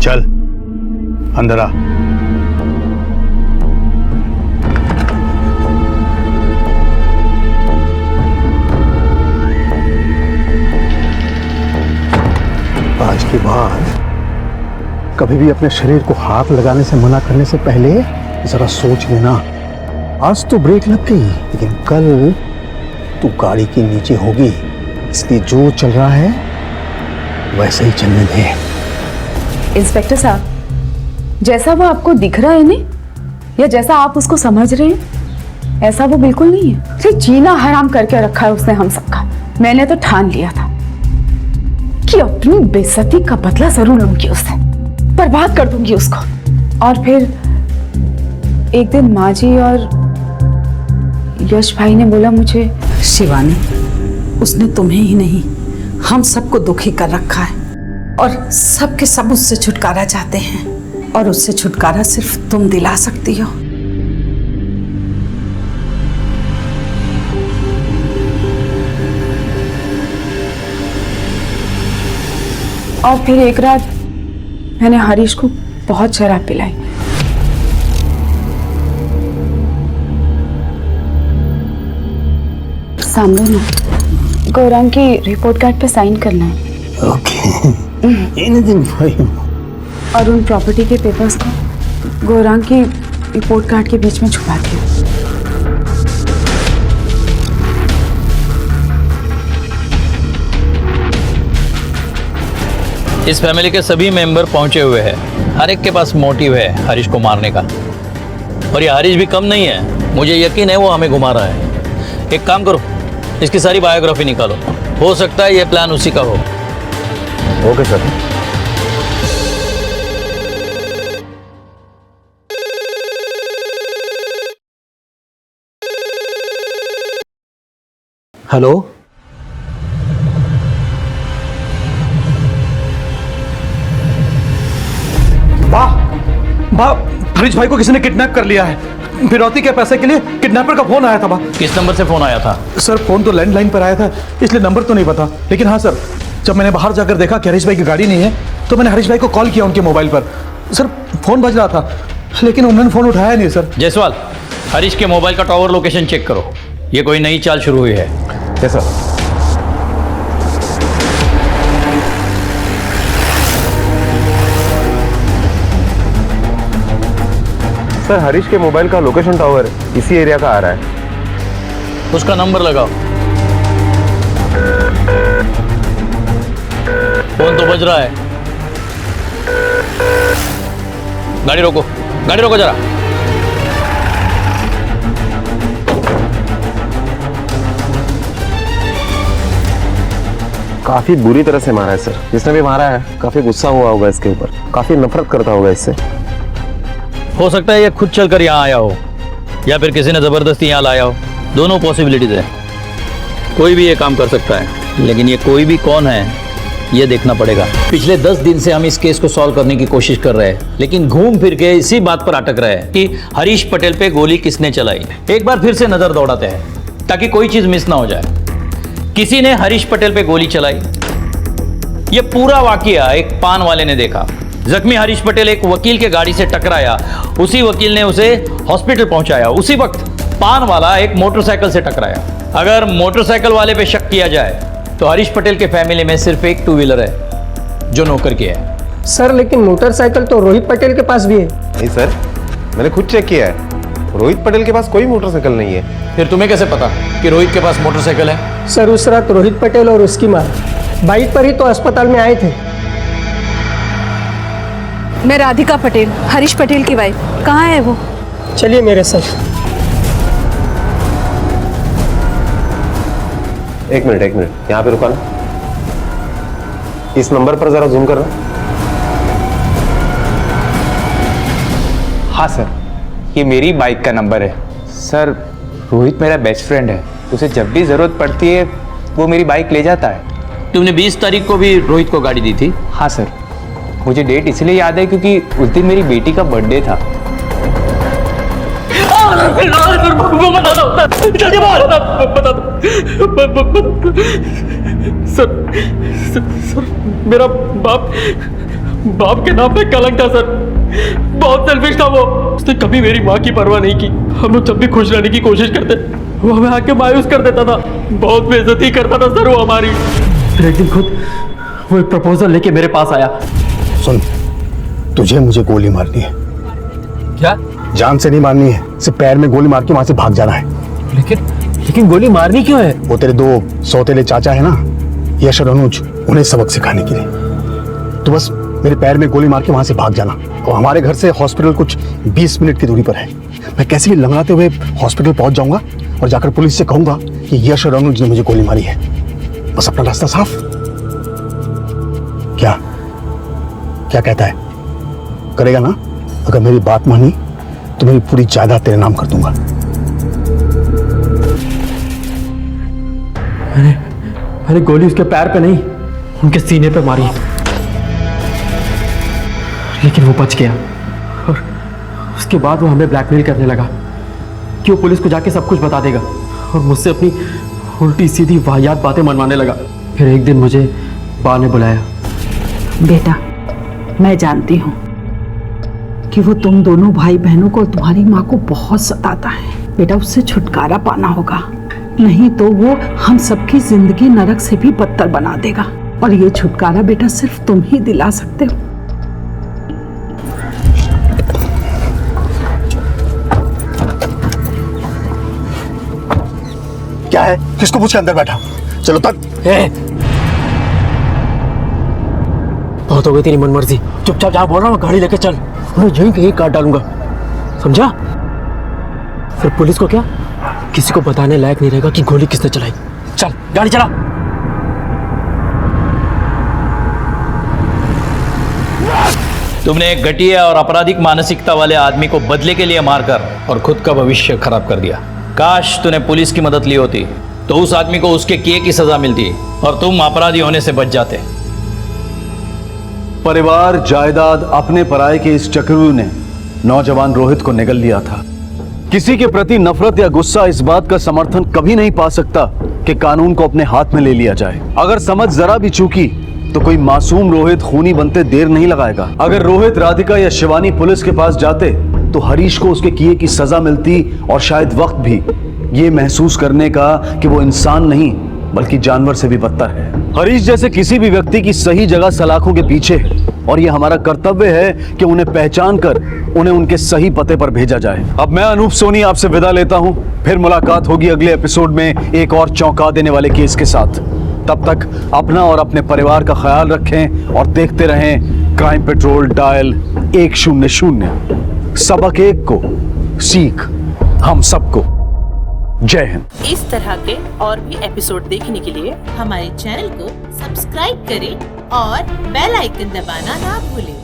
चल अंदर आ। आज के बाद कभी भी अपने शरीर को हाथ लगाने से मना करने से पहले जरा सोच लेना। आज तो ब्रेक लग गई, लेकिन कल तू गाड़ी के नीचे होगी, इसलिए जो चल रहा है वैसे ही चलने दे। इंस्पेक्टर साहब, जैसा वो आपको दिख रहा है नहीं, या जैसा आप उसको समझ रहे हैं, ऐसा वो बिल्कुल नहीं है। सिर्फ जीना हराम करके रखा है उसने हम सबका। मैंने तो ठान लिया था कि अपनी बेइज्जती का बदला जरूर लूंगी उससे, बर्बाद कर दूंगी उसको। और फिर एक दिन माँ जी और यश भाई ने बोला मुझे, शिवानी, उसने तुम्हें ही नहीं हम सबको दुखी कर रखा है, और सब के सब उससे छुटकारा चाहते हैं, और उससे छुटकारा सिर्फ तुम दिला सकती हो। और फिर एक रात मैंने हरीश को बहुत शराब पिलाई। सामने ना गौरांग की रिपोर्ट कार्ड पे साइन करना है। ओके। Anything for you. और उन प्रॉपर्टी के पेपर्स को गौरांग की रिपोर्ट कार्ड के बीच में छुपा दिया। इस फैमिली के सभी मेंबर पहुंचे हुए हैं। हर एक के पास मोटिव है हरीश को मारने का, और ये हरीश भी कम नहीं है। मुझे यकीन है वो हमें घुमा रहा है। एक काम करो, इसकी सारी बायोग्राफी निकालो, हो सकता है ये प्लान उसी का हो। Okay sir. हेलो, वाह वाह, हरीश भाई को किसी ने किडनैप कर लिया है। फिरौती के पैसे के लिए किडनैपर का फोन आया था। किस नंबर से फोन आया था? सर फोन तो लैंडलाइन पर आया था, इसलिए नंबर तो नहीं पता। लेकिन हाँ सर, जब मैंने बाहर जाकर देखा कि हरीश भाई की गाड़ी नहीं है, तो मैंने हरीश भाई को कॉल किया उनके मोबाइल पर। सर फोन बज रहा था, लेकिन उन्होंने फोन उठाया नहीं सर। जायसवाल, हरीश के मोबाइल का टावर लोकेशन चेक करो। ये कोई नई चाल शुरू हुई है। Yes sir. सर हरीश के मोबाइल का लोकेशन टावर इसी एरिया का आ रहा है। उसका नंबर लगाओ। फोन तो बज रहा है। गाड़ी रोको, गाड़ी रोको जरा। काफी बुरी तरह से मारा है सर। जिसने भी मारा है काफी गुस्सा हुआ होगा इसके ऊपर, काफी नफरत करता होगा इससे। हो सकता है ये खुद चलकर यहाँ आया हो, या फिर किसी ने जबरदस्ती यहाँ लाया हो। दोनों पॉसिबिलिटीज है। कोई भी ये काम कर सकता है, लेकिन ये कोई भी कौन है ये देखना पड़ेगा। पिछले 10 दिन से हम इस केस को सॉल्व करने की कोशिश कर रहे हैं, लेकिन घूम फिर के इसी बात पर अटक रहे हैं कि हरीश पटेल पे गोली किसने चलाई। एक बार फिर से नजर दौड़ाते हैं ताकि कोई चीज मिस ना हो जाए। किसी ने हरीश पटेल पे गोली चलाई। ये पूरा वाकया एक पान वाले ने देखा। जख्मी हरीश पटेल एक वकील के गाड़ी से टकराया, उसी वकील ने उसे हॉस्पिटल पहुंचाया। उसी वक्त पान वाला एक मोटरसाइकिल से टकराया। अगर मोटरसाइकिल वाले पे शक किया जाए तो हरीश पटेल के फैमिली में सिर्फ एक 2 व्हीलर है जो नौकर की है। सर लेकिन मोटरसाइकिल तो रोहित पटेल के पास भी है। नहीं सर, मैंने खुद चेक किया है, रोहित पटेल के पास कोई मोटरसाइकिल नहीं है। फिर तुम्हें कैसे पता कि रोहित के पास मोटरसाइकिल है? सर उस रात रोहित पटेल और उसकी माँ बाइक पर ही तो अस्पताल में आए थे। मैं राधिका पटेल, हरीश पटेल की वाइफ। कहाँ है वो? चलिए मेरे साथ। एक मिनट यहाँ पे रुका ना। इस नंबर पर जरा जूम करना। हाँ सर, ये मेरी बाइक का नंबर है। सर रोहित मेरा बेस्ट फ्रेंड है, उसे जब भी जरूरत पड़ती है वो मेरी बाइक ले जाता है। तुमने 20 तारीख को भी रोहित को गाड़ी दी थी? हाँ सर, मुझे डेट इसलिए याद है क्योंकि उस दिन मेरी बेटी का बर्थडे था। सर, मेरा बाप बाप के नाम पे कलंक था सर, बहुत सेल्फिश था वो। उसने कभी मेरी माँ की परवाह नहीं की। हम लोग जब भी खुश रहने की कोशिश करते वो हमें आके मायूस कर देता था, बहुत बेइज्जती करता था सर वो हमारी। फिर एक दिन खुद वो एक प्रपोजल लेके मेरे पास आया। सुन, तुझे मुझे गोली मारनी है। क्या? जान से नहीं मारनी है, सिर्फ पैर में गोली मार के वहां से भाग जाना है। लेकिन गोली मारनी क्यों है? वो तेरे दो सौतेले चाचा है ना, यश और अनुज, उन्हें सबक सिखाने के लिए। तो बस मेरे पैर में गोली मार के वहां से भाग जाना। और हमारे घर से हॉस्पिटल कुछ 20 मिनट की दूरी पर है। मैं कैसे भी लंगड़ाते हुए हॉस्पिटल पहुंच जाऊंगा और जाकर पुलिस से कहूंगा कि यश और अनुज ने मुझे गोली मारी है। बस अपना रास्ता साफ। क्या क्या कहता है, करेगा ना? अगर मेरी बात मानी तो मेरी पूरी जायदाद तेरे नाम कर दूंगा। मैंने गोली उसके पैर पे नहीं, उनके सीने पे मारी, लेकिन वो बच गया। और उसके बाद वो हमें ब्लैकमेल करने लगा कि वो पुलिस को जाके सब कुछ बता देगा और मुझसे अपनी उल्टी सीधी वाहियात बातें मनवाने लगा। फिर एक दिन मुझे बा ने बुलाया। बेटा, मैं जानती हूँ कि वो तुम दोनों भाई बहनों को और तुम्हारी माँ को बहुत सताता है। बेटा, उससे छुटकारा पाना होगा, नहीं तो वो हम सबकी जिंदगी नरक से भी बदतर बना देगा। और ये छुटकारा बेटा सिर्फ तुम ही दिला सकते हो। क्या है? किसको पूछ के अंदर बैठा? चलो तक। बहुत हो गई तेरी मनमर्जी, चुपचाप जहाँ बोल रहा हूँ गाड़ी लेके चल, मैं यहीं कहीं काट डालूंगा, समझा? फिर पुलिस को क्या किसी को बताने लायक नहीं रहेगा कि गोली किसने चलाई। चल गाड़ी चला। तुमने एक घटिया और आपराधिक मानसिकता वाले आदमी को बदले के लिए मारकर और खुद का भविष्य खराब कर दिया। काश तूने पुलिस की मदद ली होती तो उस आदमी को उसके किए की सजा मिलती और तुम अपराधी होने से बच जाते। परिवार, जायदाद, अपने पराये के इस चक्रव्यूह ने नौजवान रोहित को निगल लिया था। किसी के प्रति नफरत या गुस्सा इस बात का समर्थन कभी नहीं पा सकता कि कानून को अपने हाथ में ले लिया जाए। अगर समझ जरा भी चूकी तो कोई मासूम रोहित खूनी बनते देर नहीं लगाएगा। अगर रोहित, राधिका या शिवानी पुलिस के पास जाते तो हरीश को उसके किए की सजा मिलती और शायद वक्त भी ये महसूस करने का कि वो इंसान नहीं बल्कि जानवर से भी बदतर है। हरीश जैसे किसी भी व्यक्ति की सही जगह सलाखों के पीछे है और ये हमारा कर्तव्य है कि उन्हें पहचान कर उन्हें उनके सही पते पर भेजा जाए। अब मैं अनूप सोनी आपसे विदा लेता हूं, फिर मुलाकात होगी अगले एपिसोड में एक और चौंका देने वाले केस के साथ। तब तक अपना और अपने परिवार का ख्याल रखें और देखते रहें क्राइम पेट्रोल डायल 100। सबक एक को, सीख हम सबको। जय हिंद। इस तरह के और भी एपिसोड देखने के लिए हमारे चैनल को सब्सक्राइब करें और बेल आइकन दबाना ना भूलें।